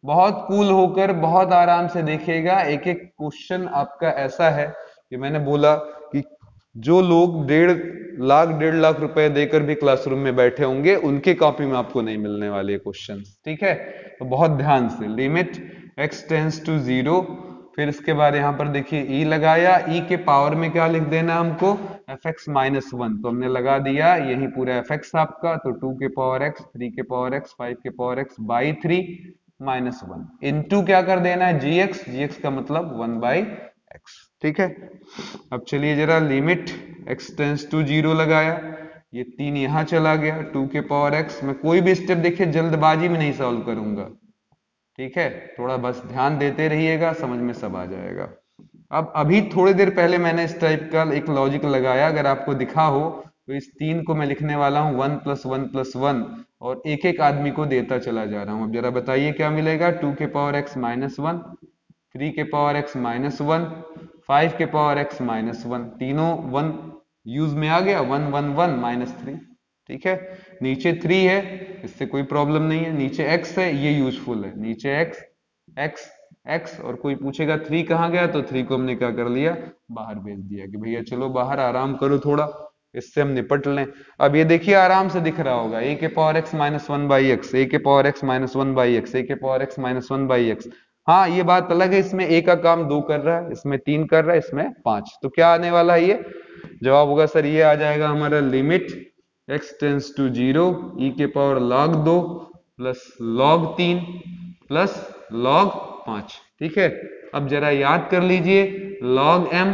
बहुत कूल होकर बहुत आराम से देखिएगा, एक एक क्वेश्चन आपका ऐसा है कि मैंने बोला कि जो लोग 1.5 रुपए देकर भी क्लासरूम में बैठे होंगे उनके कॉपी में आपको नहीं मिलने वाले क्वेश्चन, ठीक है। तो बहुत ध्यान से, लिमिट x टेंस टू 0, फिर इसके बाद यहां पर देखिए e लगाया, e के पावर में क्या लिख देना हमको, fx माइनस 1, तो हमने लगा दिया यही पूरा fx आपका, तो 2 के पावर x, 3 के पावर x, 5 के power x by 3 minus 1 into क्या कर देना है gx का मतलब 1 बाई x, ठीक है। अब चलिए जरा लिमिट x टेंस टू 0 लगाया, ये 3 यहां चला गया, 2 के पावर x, मैं कोई भी स्टेप देखिए जल्दबाजी में नहीं सॉल्व करूंगा, ठीक है, थोड़ा बस ध्यान देते रहिएगा, समझ में सब आ जाएगा। अब अभी थोड़ी देर पहले मैंने इस टाइप का एक लॉजिक लगाया, अगर आपको दिखा हो तो इस 3 को मैं लिखने वाला हूं 1 प्लस 1 प्लस 1 और एक एक आदमी को देता चला जा रहा हूं। अब जरा बताइए क्या मिलेगा, 2 के पावर एक्स माइनस 1, 3 के पावर एक्स माइनस 1, 5 के पावर एक्स माइनस 1, तीनों 1 यूज में आ गया, 1 1 1 माइनस 3, ठीक है। नीचे 3 है, इससे कोई प्रॉब्लम नहीं है, नीचे x है, ये यूजफुल है, नीचे x x x, और कोई पूछेगा 3 कहाँ गया, तो 3 को हमने क्या कर लिया, बाहर भेज दिया कि भैया चलो बाहर आराम करो थोड़ा, इससे हम निपट लें। अब ये देखिए आराम से दिख रहा होगा, a के power x minus 1 by x, a के power x minus 1 by x, a के power x minus 1 by x. हाँ ये बात अलग है, इसमें a का काम 2 कर रहा है, इसमें 3 कर रहा है, इसमें 5, तो क्या आने वाला है, ये जवाब होगा सर, ये आ जाएगा हमारा limit x tends to 0 e के power log 2 plus log 3 plus log 5, ठीक है। अब जरा याद कर लीजिए, log m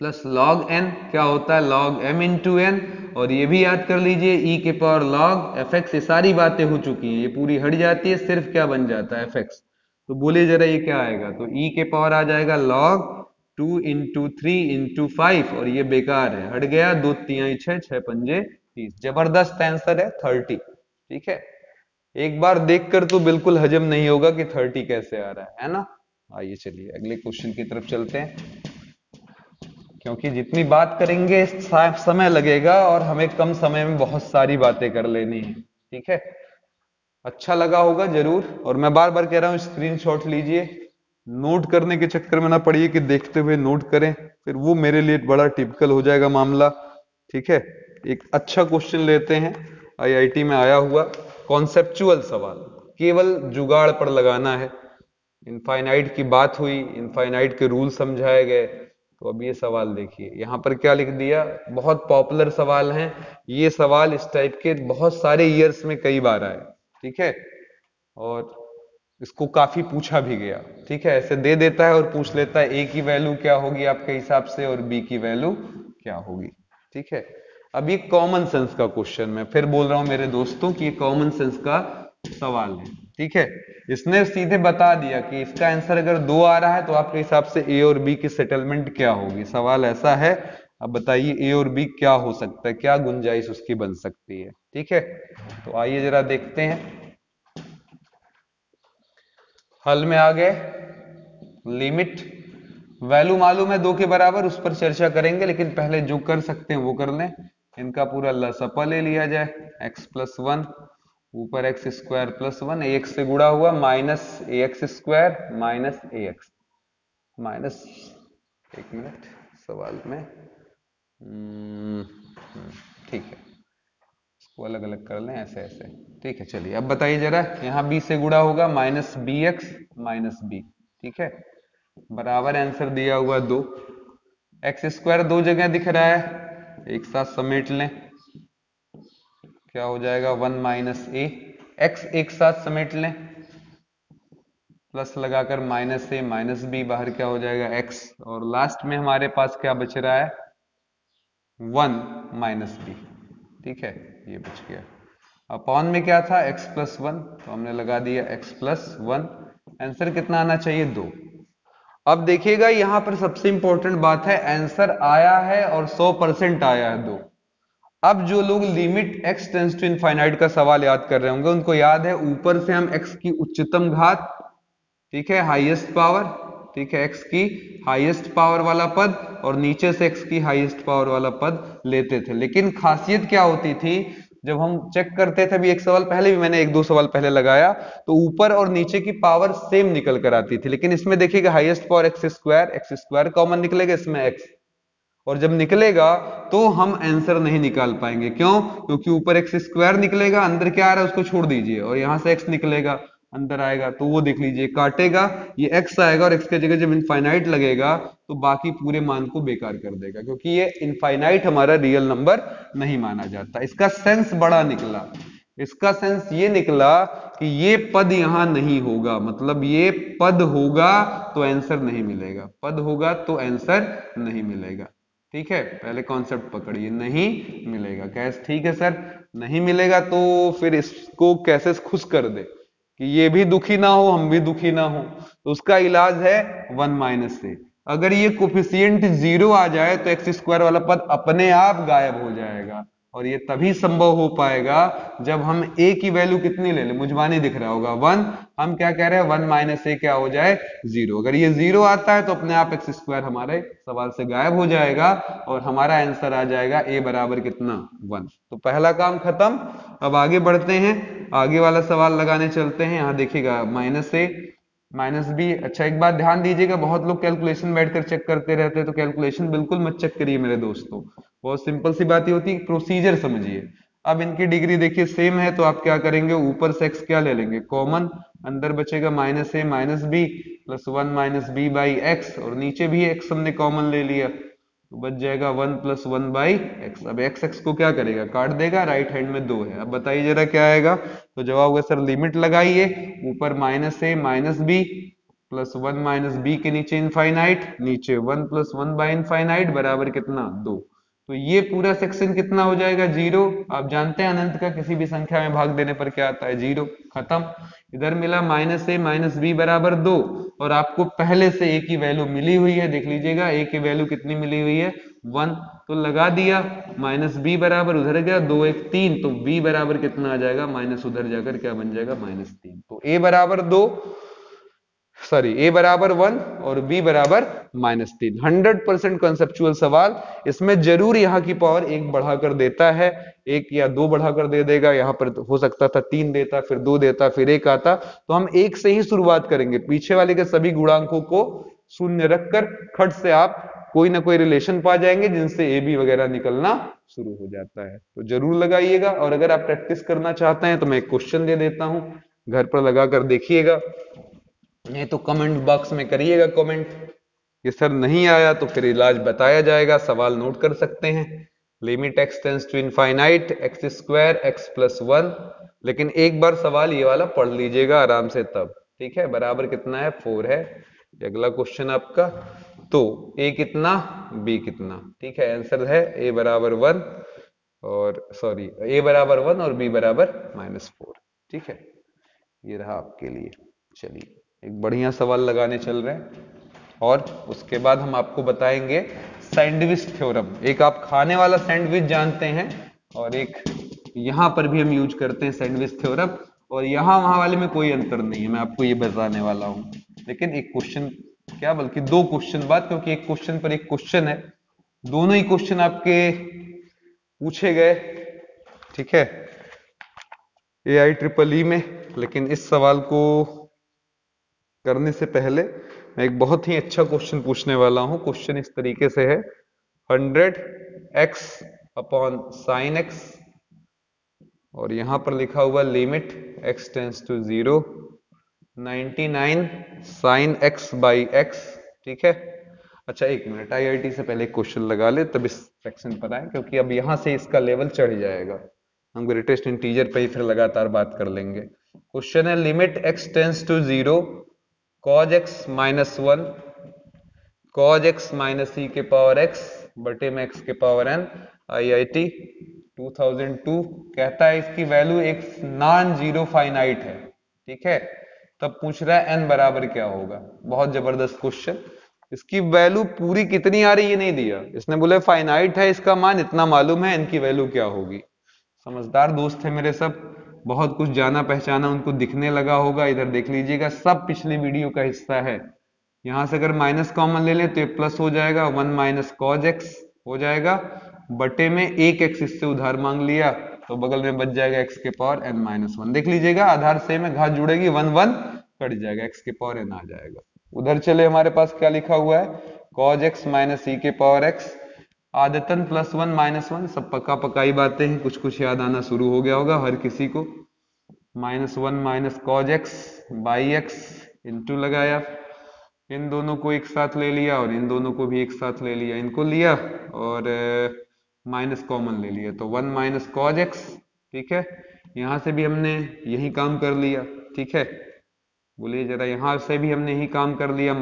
plus log n क्या होता है, log m इंटू n, और ये भी याद कर लीजिए e के पावर log fx, ये सारी बातें हो चुकी हैं, ये पूरी हट जाती है, सिर्फ क्या बन जाता है fx। तो बोलिए जरा ये क्या आएगा, तो e के पावर आ जाएगा log 2 इंटू 3 इंटू 5, और ये बेकार है, हट गया, 2 3 6 6 पंजे 30, जबरदस्त आंसर है 30, ठीक है। एक बार देखकर तो बिल्कुल हजम नहीं होगा कि 30 कैसे आ रहा है ना। आइए चलिए अगले क्वेश्चन की तरफ चलते हैं, क्योंकि जितनी बात करेंगे समय लगेगा और हमें कम समय में बहुत सारी बातें कर लेनी है, ठीक है। अच्छा लगा होगा जरूर, और मैं बार बार कह रहा हूं स्क्रीनशॉट लीजिए, नोट करने के चक्कर में ना पड़िए कि देखते हुए नोट करें, फिर वो मेरे लिए बड़ा टिपिकल हो जाएगा मामला, ठीक है। एक अच्छा क्वेश्चन लेते हैं, आईआईटी में आया हुआ कॉन्सेप्चुअल सवाल, केवल जुगाड़ पर लगाना है। इनफाइनाइट की बात हुई, इनफाइनाइट के रूल समझाए गए, तो अब ये सवाल देखिए, यहां पर क्या लिख दिया, बहुत पॉपुलर सवाल हैं ये सवाल, इस टाइप के बहुत सारे ईयर्स में कई बार आए, ठीक है, और इसको काफी पूछा भी गया, ठीक है। ऐसे दे देता है और पूछ लेता है ए की वैल्यू क्या होगी आपके हिसाब से और बी की वैल्यू क्या होगी, ठीक है। अब ये कॉमन सेंस का क्वेश्चन, मैं फिर बोल रहा हूं मेरे दोस्तों कि ये कॉमन सेंस का सवाल है, ठीक है। इसने सीधे बता दिया कि इसका आंसर अगर 2 आ रहा है तो आपके हिसाब से ए और बी की सेटलमेंट क्या होगी, सवाल ऐसा है। अब बताइए ए और बी क्या हो सकता है, क्या गुंजाइश उसकी बन सकती है, ठीक है। तो आइए जरा देखते हैं, हल में आ गए, लिमिट वैल्यू मालूम है 2 के बराबर, उस पर चर्चा करेंगे, लेकिन पहले जो कर सकते हैं वो कर लें, इनका पूरा लसपा ले लिया जाए, x प्लस 1 ऊपर एक्स स्क्वायर प्लस 1, एक्स से गुड़ा हुआ माइनस ए एक्स स्क्वायर माइनस ए एक्स माइनस, एक मिनट सवाल में ठीक है, इसको अलग अलग कर लें ऐसे ऐसे, ठीक है। चलिए अब बताइए जरा, यहाँ b से गुड़ा होगा minus b x minus b, ठीक है, बराबर आंसर दिया हुआ 2, एक्स स्क्वायर 2 जगह दिख रहा है, एक साथ समेट लें, क्या हो जाएगा 1 माइनस ए, एक्स एक साथ समेट लें, प्लस लगाकर माइनस ए माइनस बी, बाहर क्या हो जाएगा एक्स, और लास्ट में हमारे पास क्या बच रहा है 1 माइनस बी, ठीक है, ये बच गया। अपॉन में क्या था, x प्लस 1, तो हमने लगा दिया x प्लस 1। आंसर कितना आना चाहिए, 2। अब देखिएगा यहां पर सबसे इंपॉर्टेंट बात है, आंसर आया है और 100% आया है 2। अब जो लोग limit x tends to infinite का सवाल याद कर रहे होंगे, उनको याद है ऊपर से हम x की उच्चतम घात, ठीक है, हाईएस्ट पावर, ठीक है, x की हाईएस्ट पावर वाला पद और नीचे से x की हाईएस्ट पावर वाला पद लेते थे। लेकिन खासियत क्या होती थी, जब हम चेक करते थे, अभी एक सवाल पहले भी मैंने 1-2 सवाल पहले लगाया, तो ऊपर और नीचे की पावर सेम निकल कर आती थी। लेकिन इसमें देखिएगा highest power x square common निकलेगा इसमें x, और जब निकलेगा तो हम आंसर नहीं निकाल पाएंगे। क्यों? क्योंकि ऊपर एक्स स्क्वायर निकलेगा, अंदर क्या आ रहा है उसको छोड़ दीजिए, और यहां से एक्स निकलेगा अंदर आएगा, तो वो देख लीजिए काटेगा, ये एक्स आएगा और एक्स की जगह जब इनफाइनाइट लगेगा तो बाकी पूरे मान को बेकार कर देगा, क्योंकि ये इनफाइनाइट हमारा रियल नंबर नहीं माना जाता। इसका सेंस बड़ा निकला, इसका सेंस ये निकला कि ये पद यहां नहीं होगा, मतलब ये पद होगा तो आंसर नहीं मिलेगा, पद होगा तो आंसर नहीं मिलेगा। ठीक है, पहले कॉन्सेप्ट पकड़िए, नहीं मिलेगा। कैसे? ठीक है सर, नहीं मिलेगा तो फिर इसको कैसे खुश कर दे कि ये भी दुखी ना हो हम भी दुखी ना हो, तो उसका इलाज है 1 माइनस से। अगर ये कोफिशिएंट 0 आ जाए तो एक्स स्क्वायर वाला पद अपने आप गायब हो जाएगा, और ये तभी संभव हो पाएगा जब हम a की वैल्यू कितनी ले लें, मुझे नहीं दिख रहा होगा 1, हम क्या कह रहे हैं 1 माइनस ए क्या हो जाए 0। अगर ये 0 आता है तो अपने आप एक्स स्क्वायर हमारे सवाल से गायब हो जाएगा और हमारा आंसर आ जाएगा a बराबर कितना 1। तो पहला काम खत्म। अब आगे बढ़ते हैं, आगे वाला सवाल लगाने चलते हैं। यहाँ देखिएगा माइनस ए माइनस बी। अच्छा एक बात ध्यान दीजिएगा, बहुत लोग कैलकुलेशन बैठकर चेक करते रहते हैं, तो कैलकुलेशन बिल्कुल मत चेक करिए मेरे दोस्तों, बहुत सिंपल सी बात ही होती है, प्रोसीजर समझिए। अब इनकी डिग्री देखिए सेम है, तो आप क्या करेंगे, ऊपर से x क्या ले लेंगे कॉमन, अंदर बचेगा minus a minus b plus 1 minus b by x, और नीचे भी x हमने कॉमन ले लिया, तो बच जाएगा 1 प्लस 1 बाई एक्स। अब x को क्या करेगा, काट देगा, राइट हैंड में 2 है। अब बताइए जरा क्या आएगा, तो जवाब होगा सर लिमिट लगाइए, ऊपर minus a minus b plus 1 minus b के नीचे इनफाइनाइट, नीचे 1 प्लस 1 बाई इनफाइनाइट बराबर कितना 2। तो ये पूरा सेक्शन कितना हो जाएगा 0। आप जानते हैं अनंत का किसी भी संख्या में भाग देने पर क्या आता है 0। खत्म। इधर मिला माइनस ए माइनस बी बराबर 2, और आपको पहले से ए की वैल्यू मिली हुई है, देख लीजिएगा ए की वैल्यू कितनी मिली हुई है 1, तो लगा दिया, माइनस बी बराबर उधर गया 2 1 3, तो बी बराबर कितना आ जाएगा, माइनस उधर जाकर क्या बन जाएगा -3। तो ए बराबर 2, सॉरी ए बराबर 1 और बी बराबर -3। 100% कॉन्सेप्चुअल सवाल। इसमें जरूर यहाँ की पावर 1 बढ़ाकर देता है, 1 या 2 बढ़ाकर दे देगा, यहाँ पर हो सकता था 3 देता, फिर 2 देता, फिर 1 आता, तो हम 1 से ही शुरुआत करेंगे, पीछे वाले के सभी गुणांकों को शून्य रखकर खट से आप कोई ना कोई रिलेशन पा जाएंगे जिनसे ए बी वगैरह निकलना शुरू हो जाता है। तो जरूर लगाइएगा, और अगर आप प्रैक्टिस करना चाहते हैं तो मैं एक क्वेश्चन दे देता हूं, घर पर लगाकर देखिएगा, नहीं तो कमेंट बॉक्स में करिएगा कमेंट, ये सर नहीं आया तो फिर इलाज बताया जाएगा। सवाल नोट कर सकते हैं, limit x tends to infinite x square x plus 1, लेकिन एक बार सवाल ये वाला पढ़ लीजिएगा आराम से तब, ठीक है। बराबर कितना है 4 है, अगला क्वेश्चन आपका, तो a कितना b कितना, ठीक है। आंसर है a बराबर 1 और सॉरी a बराबर 1 और b बराबर -4, ठीक है। ये रहा आपके लिए। चलिए एक बढ़िया सवाल लगाने चल रहे हैं, और उसके बाद हम आपको बताएंगे सैंडविच थ्योरम। एक आप खाने वाला सैंडविच जानते हैं, और एक यहां पर भी हम यूज करते हैं सैंडविच थ्योरम, और यहां वहां वाले में कोई अंतर नहीं है, मैं आपको ये बताने वाला हूं। लेकिन एक क्वेश्चन क्या, बल्कि 2 क्वेश्चन बाद, क्योंकि एक क्वेश्चन पर एक क्वेश्चन है, दोनों ही क्वेश्चन आपके पूछे गए, ठीक है, AIEEE में। लेकिन इस सवाल को करने से पहले मैं एक बहुत ही अच्छा क्वेश्चन पूछने वाला हूं। क्वेश्चन इस तरीके से है, 100x अपॉन साइन एक्स, और यहां पर लिखा हुआ limit x tends to 0, 99 sine x by x, ठीक है। अच्छा एक मिनट, IIT से पहले क्वेश्चन लगा ले तब इस सेक्शन पर आए, क्योंकि अब यहां से इसका लेवल चढ़ जाएगा, हम ग्रेटेस्ट इंटीजर पे ही फिर लगातार बात कर लेंगे। क्वेश्चन है limit x tends to 0 cos x minus 1 cos x minus e के पावर x बटे में x के पावर n, IIT 2002 कहता है इसकी वैल्यू एक नॉन जीरो फाइनाइट है, ठीक है। तब पूछ रहा है n बराबर क्या होगा। बहुत जबरदस्त क्वेश्चन। इसकी वैल्यू पूरी कितनी आ रही है ये नहीं दिया, इसने बोले फाइनाइट है, इसका मान इतना मालूम है, इनकी वैल्यू क्या होगी। समझदार दोस्त है मेरे सब, बहुत कुछ जाना पहचाना उनको दिखने लगा होगा। इधर देख लीजिएगा, सब पिछली वीडियो का हिस्सा है। यहां से अगर माइनस कॉमन ले लें तो ये प्लस हो जाएगा, 1 माइनस कॉज एक्स हो जाएगा, बटे में एक एक्स इससे उधार मांग लिया तो बगल में बच जाएगा एक्स के पावर एन माइनस वन। देख लीजिएगा आधार से में घात जुड़ेगी, 1 1 कट जाएगा, एक्स के पावर एन आ जाएगा। उधर चले हमारे पास क्या लिखा हुआ है, कॉज एक्स माइनस ई के पावर एक्स, आदतन प्लस 1 माइनस 1, सब पक्का पकाई बातें हैं, कुछ कुछ याद आना शुरू हो गया होगा हर किसी को। Minus 1 minus cos x by x into लगाया, इन दोनों को एक साथ ले लिया और इन दोनों को भी एक साथ ले लिया, इनको लिया और माइनस कॉमन ले लिया तो 1 माइनस कॉज एक्स, ठीक है। यहां से भी हमने यही काम कर लिया, ठीक है। बोलिए जरा, यहां से भी हमने यही काम कर लिया,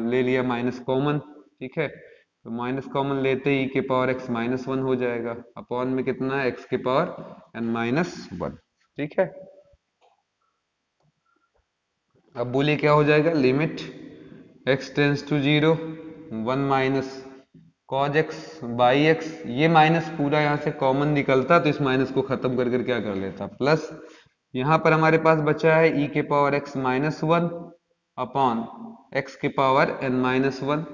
ले लिया माइनस कॉमन, ठीक है। तो माइनस कॉमन लेते ही के पावर एक्स माइनस 1 हो जाएगा, अपॉन में कितना है एक्स के पावर एन माइनस 1, ठीक है। अब बोलिए क्या हो जाएगा, limit x tends to 0 1 minus cos x by x, ये माइनस पूरा यहां से कॉमन निकलता तो इस माइनस को खत्म कर क्या कर लेता प्लस, यहां पर हमारे पास बचा है e के power x minus 1 upon x के पावर n माइनस 1,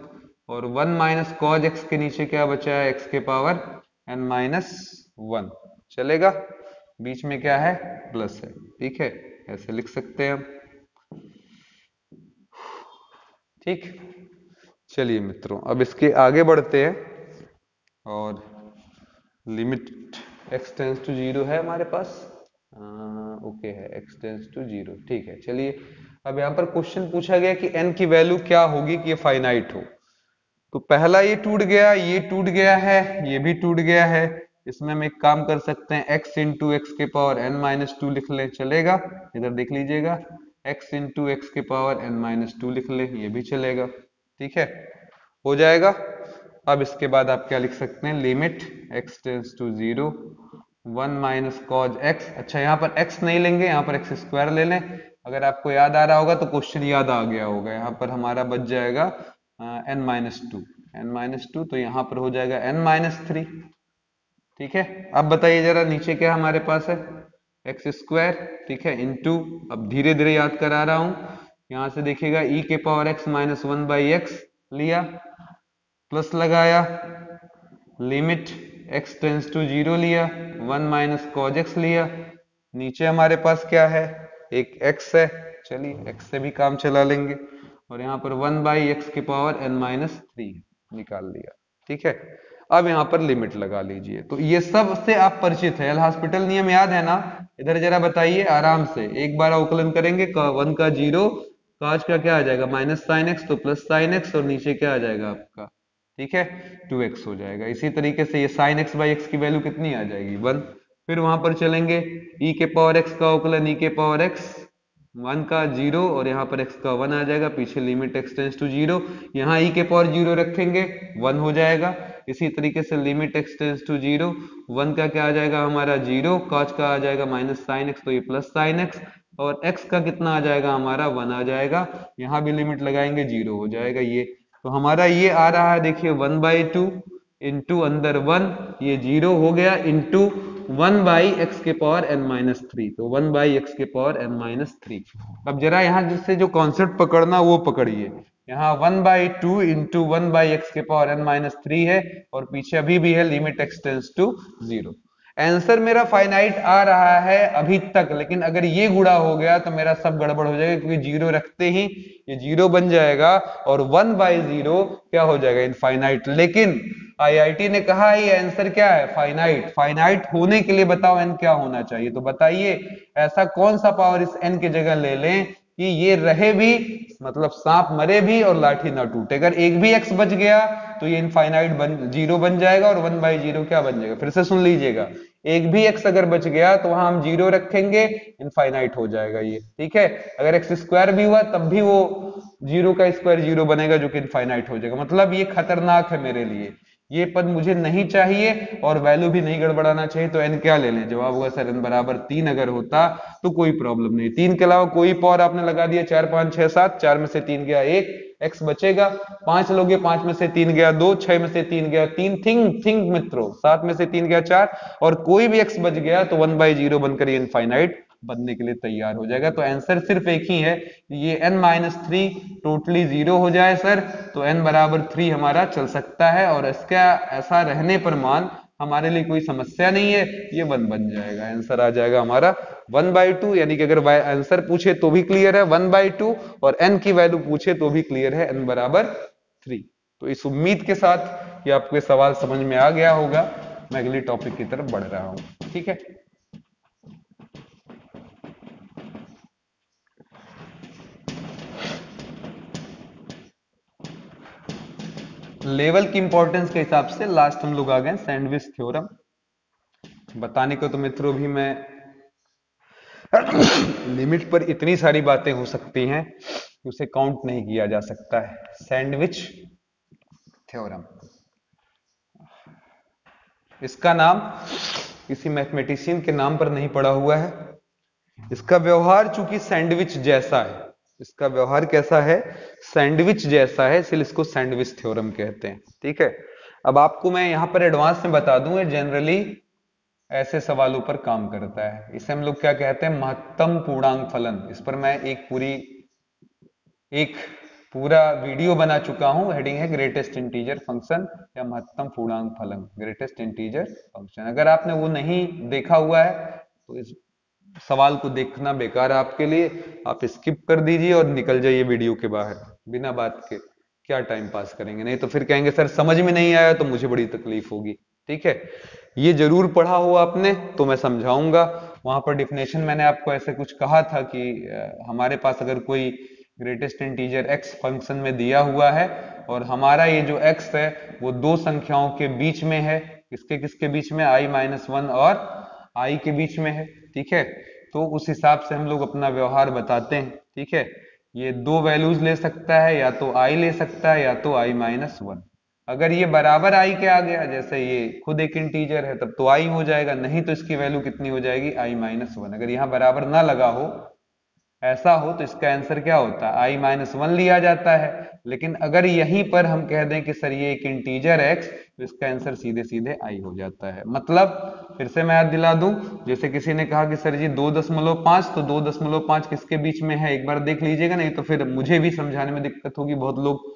और 1 माइनस कॉज एक्स के नीचे क्या बचा है x के पावर n माइनस 1, चलेगा। बीच में क्या है, प्लस है, ठीक है, ऐसे लिख सकते हैं हम, ठीक। चलिए मित्रों, अब इसके आगे बढ़ते हैं और लिमिट x टेंस टू 0 है हमारे पास, ओके है, x टेंस टू 0, ठीक है। चलिए अब यहाँ पर क्वेश्चन पूछा गया कि n की वैल्यू क्या होगी कि ये फाइनाइट हो। तो पहला ये टूट गया, ये टूट गया है, ये भी टूट गया है। इसमें हम एक काम कर सकते हैं, x इंटू एक्स के पावर n माइनस 2 लिख लें, चलेगा। इधर देख लीजिएगा, x इंटू एक्स के पावर n माइनस 2 लिख लें, ये भी चलेगा, ठीक है, हो जाएगा। अब इसके बाद आप क्या लिख सकते हैं, limit x tends to 0 1 minus cos x, अच्छा यहाँ पर x नहीं लेंगे, यहाँ पर एक्स स्क्वायर ले लें। अगर आपको याद आ रहा होगा तो क्वेश्चन याद आ गया होगा, यहाँ पर हमारा बच जाएगा n माइनस 2, तो यहाँ पर हो जाएगा n माइनस 3, ठीक है। अब बताइए जरा, नीचे क्या हमारे पास है, एक्स स्क्वायर, ठीक है, इंटू, अब धीरे धीरे याद करा रहा हूं, यहां से देखिएगा e के power x minus 1 by x लिया, प्लस लगाया, लिमिट x टेंस टू 0 लिया, 1 माइनस कॉज एक्स लिया, नीचे हमारे पास क्या है, एक x है, चलिए x से भी काम चला लेंगे, और यहाँ पर 1 बाई एक्स के पावर n माइनस 3 निकाल लिया, ठीक है। अब यहाँ पर लिमिट लगा लीजिए। तो ये सब से आप परिचित है, एल हॉस्पिटल नियम याद है ना। इधर जरा बताइए आराम से, एक बार अवकलन करेंगे, 1 का 0, काज का क्या आ जाएगा माइनस साइन एक्स, तो प्लस साइन एक्स, और नीचे क्या आ जाएगा आपका, ठीक है, 2x हो जाएगा। इसी तरीके से ये साइन एक्स बाई एक्स की वैल्यू कितनी आ जाएगी, 1। फिर वहां पर चलेंगे, e के पावर एक्स का अवकलन e के पावर एक्स 1 का 0, और यहाँ पर x का 1 आ जाएगा, पीछे लिमिट x टेंस टू 0, यहाँ e के पावर 0 रखेंगे 1 हो जाएगा। इसी तरीके से लिमिट x टेंस टू 0, 1 का क्या आ जाएगा हमारा 0, cos का आ जाएगा माइनस साइन एक्स, तो ये प्लस साइन एक्स, और x का कितना आ जाएगा हमारा 1 आ जाएगा, यहाँ भी लिमिट लगाएंगे 0 हो जाएगा ये। तो हमारा ये आ रहा है, देखिए 1 बाई 2 इंटू अंदर 1, ये 0 हो गया, इंटू 1 बाई एक्स के पावर n माइनस 3, तो 1 बाई एक्स के पावर n माइनस 3। अब जरा यहाँ जिससे जो कॉन्सेप्ट पकड़ना वो पकड़िए, यहाँ 1 बाई 2 इंटू 1 बाई एक्स के पावर n माइनस 3 है, और पीछे अभी भी है limit x tends to 0। Answer मेरा फाइनाइट आ रहा है अभी तक, लेकिन अगर ये गुणा हो गया तो मेरा सब गड़बड़ हो जाएगा, क्योंकि 0 रखते ही ये 0 बन जाएगा, और 1 बाई 0 क्या हो जाएगा, इनफाइनाइट। लेकिन आईआईटी ने कहा है ये आंसर क्या है, फाइनाइट। फाइनाइट होने के लिए बताओ n क्या होना चाहिए, तो बताइए ऐसा कौन सा पावर इस n की जगह ले लें कि ये रहे भी, मतलब सांप मरे भी और लाठी ना टूटे। अगर एक भी x बच गया तो ये इनफाइनाइट 0 बन जाएगा, और 1 बाई 0 क्या बन जाएगा, फिर से सुन लीजिएगा, एक भी x अगर बच गया तो वहां हम 0 रखेंगे, इनफाइनाइट हो जाएगा ये, ठीक है। अगर x स्क्वायर भी हुआ तब भी वो 0 का स्क्वायर 0 बनेगा, जो कि इनफाइनाइट हो जाएगा। मतलब ये खतरनाक है मेरे लिए, ये पद मुझे नहीं चाहिए और वैल्यू भी नहीं गड़बड़ाना चाहिए, तो n क्या ले लें? जवाब होगा सर n बराबर 3 अगर होता तो कोई प्रॉब्लम नहीं। 3 के अलावा कोई पावर आपने लगा दिया, 4 5 6 7, 4 में से 3 गया 1, x बचेगा। 5 लोगे, 5 में से 3 गया 2, 6 में से 3 गया 3, थिंक मित्रों, 7 में से 3 गया 4, और कोई भी x बच गया तो 1/0 बनकर ये इनफाइनाइट बनने के लिए तैयार हो जाएगा। तो आंसर सिर्फ एक ही है, ये n-3 टोटली 0 हो जाए सर, तो n बराबर 3 हमारा चल सकता है, और इसका ऐसा रहने पर मान हमारे लिए कोई समस्या नहीं है, ये 1 बन जाएगा। आंसर आ जाएगा हमारा 1/2, यानी कि अगर आंसर पूछे तो भी क्लियर है 1/2, और n की वैल्यू पूछे तो भी क्लियर है n बराबर 3। तो इस उम्मीद के साथ कि आपको सवाल समझ में आ गया होगा, मैं अगली टॉपिक की तरफ बढ़ रहा हूं। ठीक है, लेवल की इंपॉर्टेंस के हिसाब से लास्ट हम लोग आ गए सैंडविच थ्योरम। बताने को तो मित्रों भी मैं लिमिट पर इतनी सारी बातें हो सकती हैं कि उसे काउंट नहीं किया जा सकता है। सैंडविच थ्योरम, इसका नाम किसी मैथमेटिशियन के नाम पर नहीं पड़ा हुआ है। इसका व्यवहार चूंकि सैंडविच जैसा है, इसका व्यवहार कैसा है? सैंडविच जैसा है, इसलिए इसको सैंडविच थ्योरम कहते हैं। ठीक है, अब आपको मैं यहां पर एडवांस में बता दूं, जनरली ऐसे सवालों पर काम करता है। इसे हम लोग क्या कहते हैं? महत्तम पूर्णांक फलन। इस पर मैं एक पूरा वीडियो बना चुका हूं, हेडिंग है ग्रेटेस्ट इंटीजर फंक्शन या महत्तम पूर्णांक फलन, ग्रेटेस्ट इंटीजर फंक्शन। अगर आपने वो नहीं देखा हुआ है तो इस सवाल को देखना बेकार है आपके लिए, आप स्किप कर दीजिए और निकल जाइए वीडियो के बाहर, बिना बात के क्या टाइम पास करेंगे, नहीं तो फिर कहेंगे सर समझ में नहीं आया तो मुझे बड़ी तकलीफ होगी। ठीक है, ये जरूर पढ़ा हो आपने तो मैं समझाऊंगा। वहां पर डिफिनेशन मैंने आपको ऐसे कुछ कहा था कि हमारे पास अगर कोई ग्रेटेस्ट इंटीजर x फंक्शन में दिया हुआ है और हमारा ये जो x है वो दो संख्याओं के बीच में है, किसके किसके बीच में? i-1 और i के बीच में है। ठीक है, तो उस हिसाब से हम लोग अपना व्यवहार बताते हैं। ठीक है, ये दो वैल्यूज ले सकता है, या तो i ले सकता है या तो i-1। अगर ये बराबर i के आ गया, जैसे ये खुद एक इंटीजर है, तब तो i हो जाएगा, नहीं तो इसकी वैल्यू कितनी हो जाएगी? i-1। अगर यहां बराबर ना लगा हो, ऐसा हो, तो इसका आंसर क्या होता है? i-1 लिया जाता है। लेकिन अगर यहीं पर हम कह दें कि सर ये एक इंटीजर x, तो इसका आंसर सीधे सीधे i हो जाता है। मतलब फिर से मैं याद दिला दूं, जैसे किसी ने कहा कि सर जी 2.5, तो 2.5 किसके बीच में है? एक बार देख लीजिएगा, नहीं तो फिर मुझे भी समझाने में दिक्कत होगी। बहुत लोग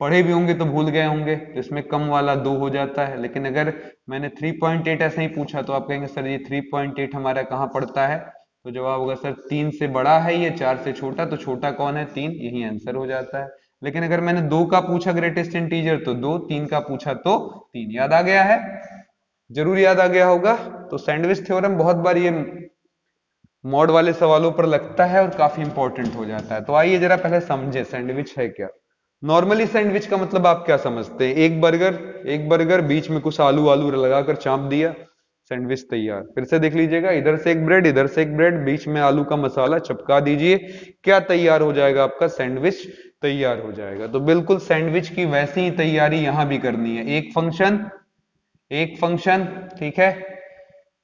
पढ़े भी होंगे तो भूल गए होंगे, तो इसमें कम वाला 2 हो जाता है। लेकिन अगर मैंने 3.8 ऐसे ही पूछा तो आप कहेंगे सर ये 3.8 हमारा कहाँ पड़ता है? तो जवाब होगा सर 3 से बड़ा है ये, 4 से छोटा, तो छोटा कौन है? 3, यही आंसर हो जाता है। लेकिन अगर मैंने 2 का पूछा ग्रेटेस्ट इंटीजर तो 2, 3 का पूछा तो 3। याद आ गया है? जरूर याद आ गया होगा। तो सैंडविच थ्योरम बहुत बार ये मॉड वाले सवालों पर लगता है और काफी इंपॉर्टेंट हो जाता है। तो आइए जरा पहले समझे सैंडविच है क्या। नॉर्मली सैंडविच का मतलब आप क्या समझते हैं? एक बर्गर बीच में कुछ आलू आलू लगाकर चाप दिया, सैंडविच तैयार। फिर से देख लीजिएगा, इधर से एक ब्रेड, इधर से एक ब्रेड, बीच में आलू का मसाला चिपका दीजिए, क्या तैयार हो जाएगा? आपका सैंडविच तैयार हो जाएगा। तो बिल्कुल सैंडविच की वैसी ही तैयारी यहां भी करनी है। एक फंक्शन, ठीक है,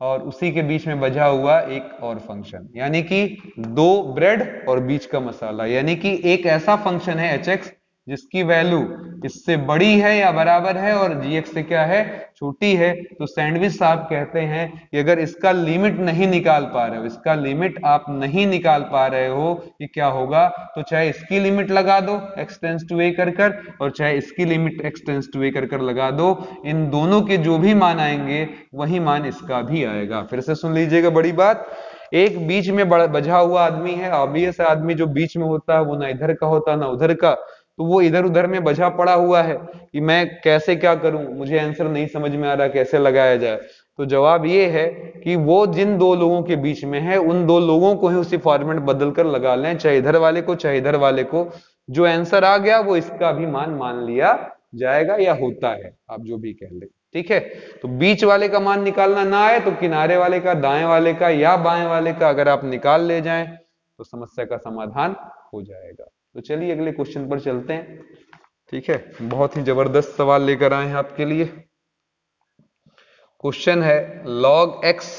और उसी के बीच में बजा हुआ एक और फंक्शन, यानी कि 2 ब्रेड और बीच का मसाला, यानी कि एक ऐसा फंक्शन है hx जिसकी वैल्यू इससे बड़ी है या बराबर है और gx से क्या है? छोटी है। तो सैंडविच साहब कहते हैं कि अगर इसका लिमिट नहीं निकाल पा रहे हो, इसका लिमिट आप नहीं निकाल पा रहे हो कि क्या होगा, तो चाहे इसकी लिमिट लगा दो x टेंस टू a कर और चाहे इसकी limit x tends to a कर लगा दो, इन दोनों के जो भी मान आएंगे वही मान इसका भी आएगा। फिर से सुन लीजिएगा बड़ी बात, एक बीच में बजा हुआ आदमी है, ऑब्वियस आदमी जो बीच में होता है वो ना इधर का होता ना उधर का, तो वो इधर उधर में बजा पड़ा हुआ है कि मैं कैसे क्या करूं, मुझे आंसर नहीं समझ में आ रहा कैसे लगाया जाए। तो जवाब ये है कि वो जिन दो लोगों के बीच में है उन दो लोगों को ही उसी फॉर्मेट बदल कर लगा लें, चाहे इधर वाले को चाहे इधर वाले को, जो आंसर आ गया वो इसका भी मान लिया जाएगा या होता है, आप जो भी कह ले। ठीक है, तो बीच वाले का मान निकालना ना आए तो किनारे वाले का, दाएं वाले का या बाएं वाले का अगर आप निकाल ले जाएं तो समस्या का समाधान हो जाएगा। तो चलिए अगले क्वेश्चन पर चलते हैं। ठीक है, बहुत ही जबरदस्त सवाल लेकर आए हैं आपके लिए। क्वेश्चन है log x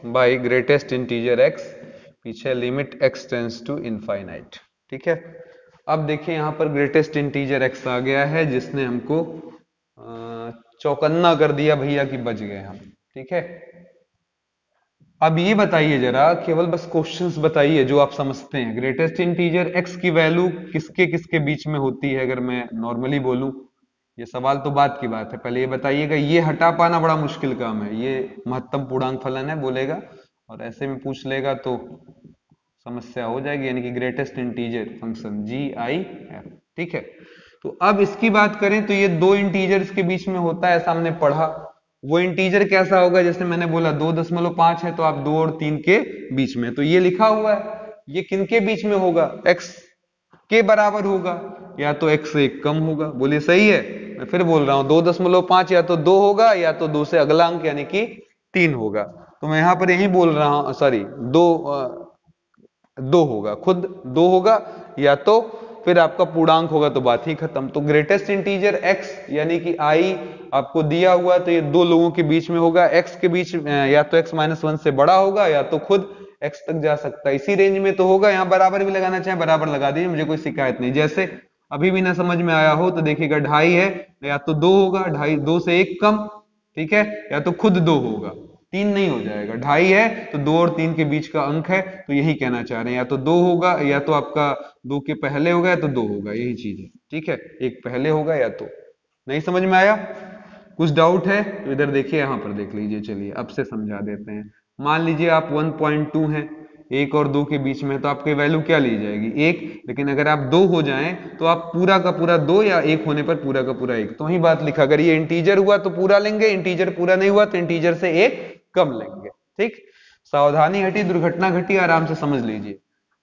by greatest integer x, पीछे limit x tends to infinite. ठीक है, अब देखिए यहां पर ग्रेटेस्ट इंटीजर x आ गया है जिसने हमको चौकन्ना कर दिया भैया कि बच गए हम। ठीक है, अब ये बताइए जरा, केवल बस क्वेश्चंस बताइए जो आप समझते हैं। ग्रेटेस्ट इंटीजर x की वैल्यू किसके किसके बीच में होती है, अगर मैं नॉर्मली बोलूं। ये सवाल तो बात की बात है, पहले ये बताइएगा। ये हटा पाना बड़ा मुश्किल काम है, ये महत्तम पूर्णांक फलन है बोलेगा और ऐसे में पूछ लेगा तो समस्या हो जाएगी। यानी कि ग्रेटेस्ट इंटीजर फंक्शन GIF। ठीक है, तो अब इसकी बात करें तो ये दो इंटीजर्स के बीच में होता है, ऐसा हमने पढ़ा। वो इंटीजर कैसा होगा, जैसे मैंने बोला 2.5 है तो आप 2 और 3 के बीच में, तो ये लिखा हुआ है। ये किनके बीच में होगा, x के बराबर होगा या तो x से एक कम होगा। बोलिए सही है। मैं फिर बोल रहा हूं 2.5 या तो 2 होगा या तो 2 से अगला अंक यानी कि 3 होगा। तो मैं यहां पर यही बोल रहा हूं, सॉरी, 2 होगा, खुद 2 होगा या तो फिर आपका पूर्णांक होगा, तो बात ही खत्म। तो ग्रेटेस्ट इंटीजर x यानी कि i आपको दिया हुआ है, तो ये दो लोगों के बीच में होगा। x के बीच या तो x-1 से बड़ा होगा या तो खुद x तक जा सकता है, इसी रेंज में तो होगा। यहाँ बराबर भी लगाना चाहे बराबर लगा दीजिए, मुझे कोई शिकायत नहीं। जैसे अभी भी ना समझ में आया हो तो देखिएगा 2.5 है, या तो 2 होगा, 2.5 2 से एक कम, ठीक है, या तो खुद 2 होगा, 3 नहीं हो जाएगा। 2.5 है तो 2 और 3 के बीच का अंक है, तो यही कहना चाह रहे हैं, या तो 2 होगा या तो आपका 2 के पहले होगा या तो 2 होगा, यही चीज है। ठीक है, एक पहले होगा या तो। नहीं समझ में आया, कुछ डाउट है तो इधर देखिए, यहां पर देख लीजिए। चलिए अब से समझा देते हैं। मान लीजिए आप 1.2 है, 1 और 2 के बीच में, तो आपकी वैल्यू क्या ली जाएगी, 1। लेकिन अगर आप 2 हो जाएं तो आप पूरा का पूरा 2, या 1 होने पर पूरा का पूरा 1। तो वही बात लिखा, अगर ये इंटीजर हुआ तो पूरा लेंगे, इंटीजर पूरा नहीं हुआ तो इंटीजर से 1 कम लेंगे। ठीक, सावधानी हटी, दुर्घटना घटी, आराम से समझ लीजिए।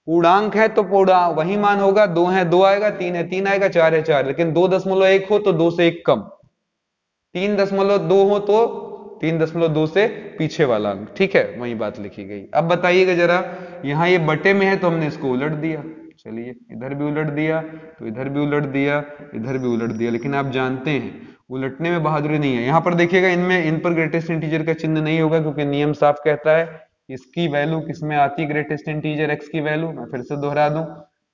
पूर्णांक है तो पूर्णांक वही मान होगा, 2 है 2 आएगा, 3 है 3 आएगा, 4 है 4। लेकिन 2.1 हो तो 2 से 1 कम, 3.2 हो तो 3.2 से पीछे वाला अंक। ठीक है, वही बात लिखी गई। अब बताइएगा जरा, यहाँ ये बटे में है तो हमने इसको उलट दिया। चलिए इधर भी उलट दिया तो इधर भी उलट दिया, इधर भी उलट दिया। लेकिन आप जानते हैं उलटने में बहादुरी नहीं है। यहाँ पर देखिएगा, इनमें इन पर ग्रेटेस्ट इंटीजर का चिन्ह नहीं होगा, क्योंकि नियम साफ कहता है इसकी वैल्यू किसमें आती है, ग्रेटेस्ट इंटीजर एक्स की वैल्यू। मैं फिर से दोहरा दूं,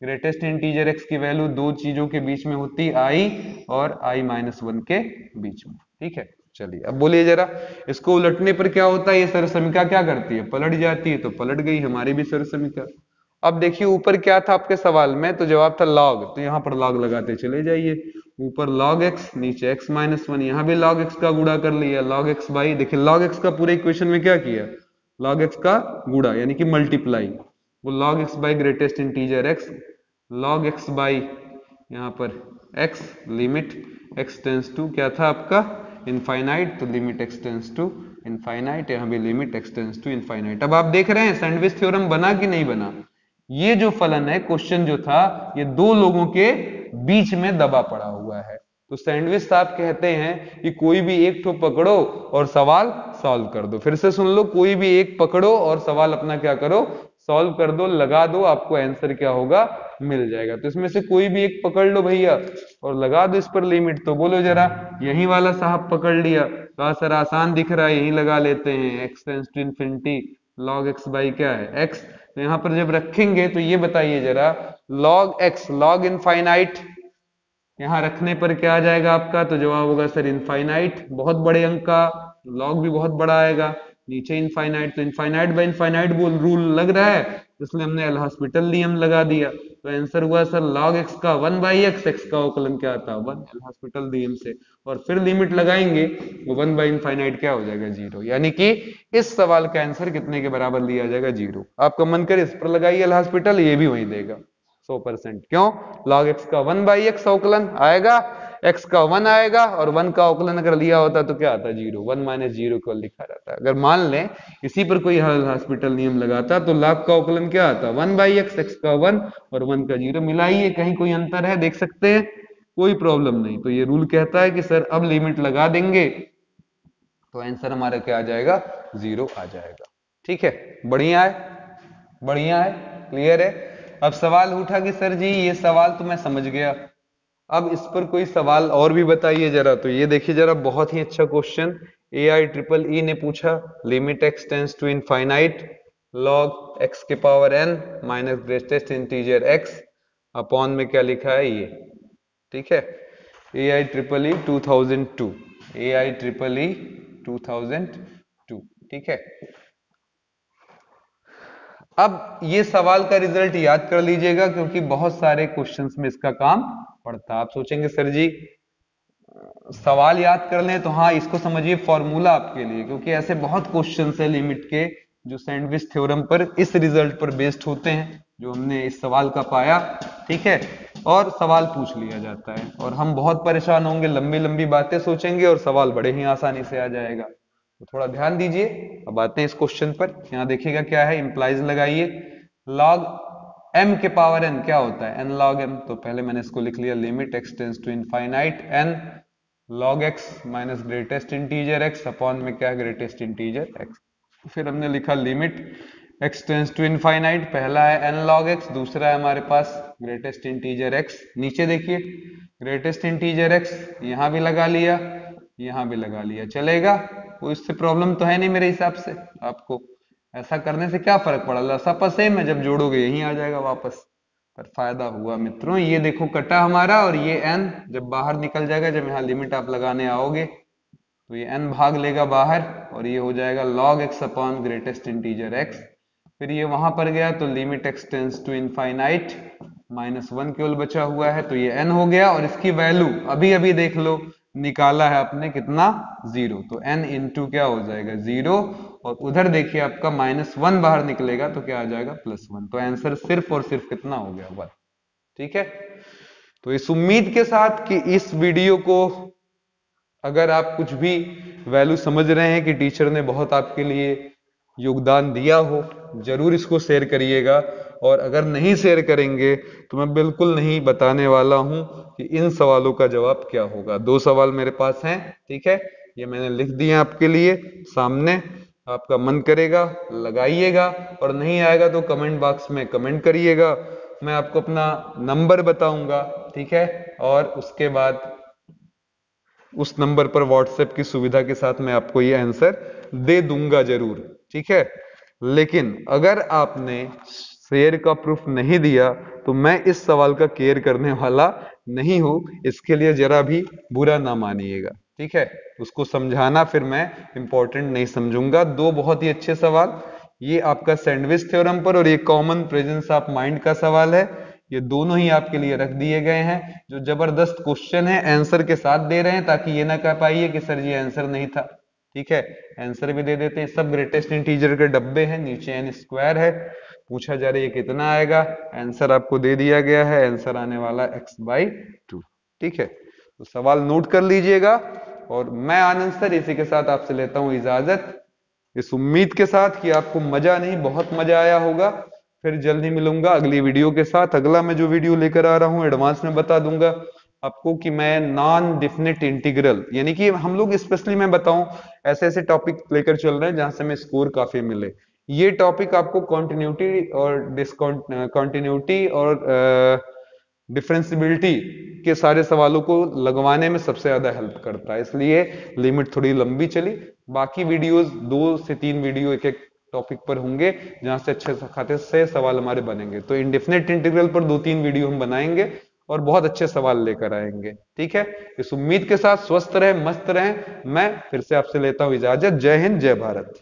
ग्रेटेस्ट इंटीजर एक्स की वैल्यू दो चीजों के बीच में होती है, आई और i-1 के बीच में। ठीक है, चलिए अब बोलिए जरा, इसको उलटने पर क्या होता है, ये सरसमिका क्या करती है, पलट जाती है। तो पलट गई हमारी भी सरसमिका। अब देखिए ऊपर क्या था आपके सवाल में, तो जवाब था लॉग, तो यहाँ पर लॉग लगाते चले जाइए। ऊपर log x, नीचे x-1, यहाँ भी log x का गुणा कर लिया, log x बाई, देखिए log x का पूरे इक्वेशन में क्या किया, log x का गुणा यानी कि मल्टीप्लाई। वो log x by greatest integer x, log x by यहाँ पर x, limit x tends to क्या था आपका इनफाइनाइट, तो limit x tends to infinite, यहाँ भी limit x tends to infinite. अब आप देख रहे हैं सैंडविच थ्योरम बना कि नहीं बना। ये जो फलन है, क्वेश्चन जो था, ये दो लोगों के बीच में दबा पड़ा हुआ है। तो सैंडविच साहब कहते हैं कि कोई भी एक ठो पकड़ो और सवाल सॉल्व कर दो। फिर से सुन लो, कोई भी एक पकड़ो और सवाल अपना क्या करो, सॉल्व कर दो, लगा दो, आपको आंसर क्या होगा, मिल जाएगा। तो इसमें से कोई भी एक पकड़ लो भैया और लगा दो इस पर लिमिट। तो बोलो जरा, यही वाला साहब पकड़ लिया, कहा सर आसान दिख रहा है, यही लगा लेते हैं, x tends to infinity log x by क्या है x। तो यहां पर जब रखेंगे तो ये बताइए जरा, log x log इनफाइनाइट यहां रखने पर क्या आ जाएगा आपका, तो जवाब होगा सर इनफाइनाइट, बहुत बड़े अंक का, log भी बहुत बड़ा आएगा, नीचे इनफाइनाइट, तो इनफाइनाइट बाय इनफाइनाइट रूल लग रहा है, इसलिए हमने एल हॉस्पिटल नियम लगा दिया। तो आंसर हुआ सर log x का 1/x, x का अवकलन क्या था 1, एल हॉस्पिटल नियम से, और फिर लिमिट लगाएंगे, वो 1 बाई इनफाइनाइट क्या हो जाएगा 0। यानी कि इस सवाल का आंसर कितने के बराबर लिया जाएगा 0। आपका मन करे इस पर लगाइए एल हॉस्पिटल, ये भी वही देगा 100%। क्यों, log x का 1/x अवकलन आएगा, x का 1 आएगा, और 1 का अवकलन अगर लिया होता तो क्या आता 0, 1 माइनस 0 को लिखा जाता है। अगर मान लें इसी पर कोई हॉस्पिटल नियम लगाता तो log का अवकलन क्या आता 1/x, x का 1 और 1 का 0, मिलाइए, कहीं कोई अंतर है देख सकते हैं, कोई प्रॉब्लम नहीं। तो ये रूल कहता है कि सर अब लिमिट लगा देंगे तो आंसर हमारा क्या आ जाएगा 0 आ जाएगा। ठीक है, बढ़िया है, बढ़िया है, क्लियर है। अब सवाल उठा कि सर जी ये सवाल तो मैं समझ गया, अब इस पर कोई सवाल और भी बताइए जरा। तो ये देखिए जरा, बहुत ही अच्छा क्वेश्चन AIEEE ने पूछा। Limit x tends to infinite log x के power n minus greatest integer x upon में क्या लिखा है ये, ठीक है। AIEEE 2002, AIEEE 2002, ठीक है। अब ये सवाल का रिजल्ट याद कर लीजिएगा, क्योंकि बहुत सारे क्वेश्चंस में इसका काम पड़ता है। आप सोचेंगे सर जी सवाल याद कर लें, तो हाँ इसको समझिए फॉर्मूला आपके लिए, क्योंकि ऐसे बहुत क्वेश्चंस है लिमिट के जो सैंडविच थ्योरम पर इस रिजल्ट पर बेस्ड होते हैं, जो हमने इस सवाल का पाया, ठीक है। और सवाल पूछ लिया जाता है और हम बहुत परेशान होंगे, लंबी लंबी बातें सोचेंगे और सवाल बड़े ही आसानी से आ जाएगा। तो थोड़ा ध्यान दीजिए। अब आते हैं इस क्वेश्चन पर। यहाँ देखिएगा क्या है, इंप्लाइज लगाइए। log m के पावर n क्या होता है, n log m। तो पहले मैंने इसको लिख लिया, limit x tends to infinite n log x minus greatest integer x upon में क्या है, ग्रेटेस्ट इंटीजर x। फिर हमने लिखा limit x tends to infinite, पहला है n log x, दूसरा है हमारे पास ग्रेटेस्ट इंटीजर x। नीचे देखिए ग्रेटेस्ट इंटीजर x यहां भी लगा लिया, यहां भी लगा लिया, चलेगा। कोई इससे प्रॉब्लम तो है नहीं मेरे हिसाब से। आपको ऐसा करने से क्या फर्क पड़ा, लसापा सेम है, जब जोड़ोगे यही आ जाएगा वापस। पर फायदा हुआ मित्रों, ये देखो कटा हमारा, और ये n जब बाहर निकल जाएगा, जब यहाँ लिमिट आप लगाने आओगे तो ये n भाग लेगा बाहर, और ये हो जाएगा log x upon greatest integer x। फिर ये वहां पर गया तो limit x tends to infinite -1 केवल बचा हुआ है, तो ये n हो गया। और इसकी वैल्यू अभी अभी देख लो निकाला है आपने कितना, 0। तो n इंटू क्या हो जाएगा, 0। और उधर देखिए आपका -1 बाहर निकलेगा तो क्या आ जाएगा, +1। तो आंसर सिर्फ और सिर्फ कितना हो गया, 1, ठीक है। तो इस उम्मीद के साथ कि इस वीडियो को अगर आप कुछ भी वैल्यू समझ रहे हैं कि टीचर ने बहुत आपके लिए योगदान दिया हो, जरूर इसको शेयर करिएगा। और अगर नहीं शेयर करेंगे तो मैं बिल्कुल नहीं बताने वाला हूं कि इन सवालों का जवाब क्या होगा। 2 सवाल मेरे पास हैं, ठीक है, ये मैंने लिख दिए आपके लिए सामने। आपका मन करेगा लगाइएगा, और नहीं आएगा तो कमेंट बॉक्स में कमेंट करिएगा। मैं आपको अपना नंबर बताऊंगा, ठीक है, और उसके बाद उस नंबर पर व्हाट्सएप की सुविधा के साथ मैं आपको ये आंसर दे दूंगा जरूर, ठीक है। लेकिन अगर आपने शेयर का प्रूफ नहीं दिया तो मैं इस सवाल का केयर करने वाला नहीं हूं, इसके लिए जरा भी बुरा ना मानिएगा, ठीक है। उसको समझाना फिर मैं इंपॉर्टेंट नहीं समझूंगा। 2 बहुत ही अच्छे सवाल, ये आपका सैंडविच थ्योरम पर और ये कॉमन प्रेजेंस ऑफ माइंड का सवाल है। ये दोनों ही आपके लिए रख दिए गए हैं, जो जबरदस्त क्वेश्चन है, आंसर के साथ दे रहे हैं, ताकि ये ना कह पाइए कि सर जी आंसर नहीं था, ठीक है। आंसर भी दे देते हैं। सब ग्रेटेस्ट इंटीजर के डब्बे हैं, नीचे n स्क्वायर है, पूछा जा रहा है ये कितना आएगा, आंसर आपको दे दिया गया है, आंसर आने वाला x/2, ठीक है। तो सवाल नोट कर लीजिएगा। और मैं आनंद सर इसी के साथ आपसे लेता हूं इजाजत, इस उम्मीद के साथ कि आपको मजा नहीं बहुत मजा आया होगा। फिर जल्दी मिलूंगा अगली वीडियो के साथ। अगला मैं जो वीडियो लेकर आ रहा हूं एडवांस में बता दूंगा आपको कि मैं नॉन डिफिनिट इंटीग्रल, यानी कि हम लोग स्पेशली मैं बताऊं ऐसे ऐसे टॉपिक लेकर चल रहे हैं जहां से हमें स्कोर काफी मिले। ये टॉपिक आपको कॉन्टिन्यूटी और डिसकॉन्टिन्यूटी और डिफरेंशियबिलिटी के सारे सवालों को लगवाने में सबसे ज्यादा हेल्प करता है, इसलिए लिमिट थोड़ी लंबी चली। बाकी वीडियोस 2 से 3 वीडियो एक एक टॉपिक पर होंगे जहां से अच्छे खाते से सवाल हमारे बनेंगे। तो इनडेफिनेट इंटीग्रल पर 2-3 वीडियो हम बनाएंगे और बहुत अच्छे सवाल लेकर आएंगे, ठीक है। इस उम्मीद के साथ स्वस्थ रहें, मस्त रहें। मैं फिर से आपसे लेता हूं इजाजत। जय हिंद, जय भारत।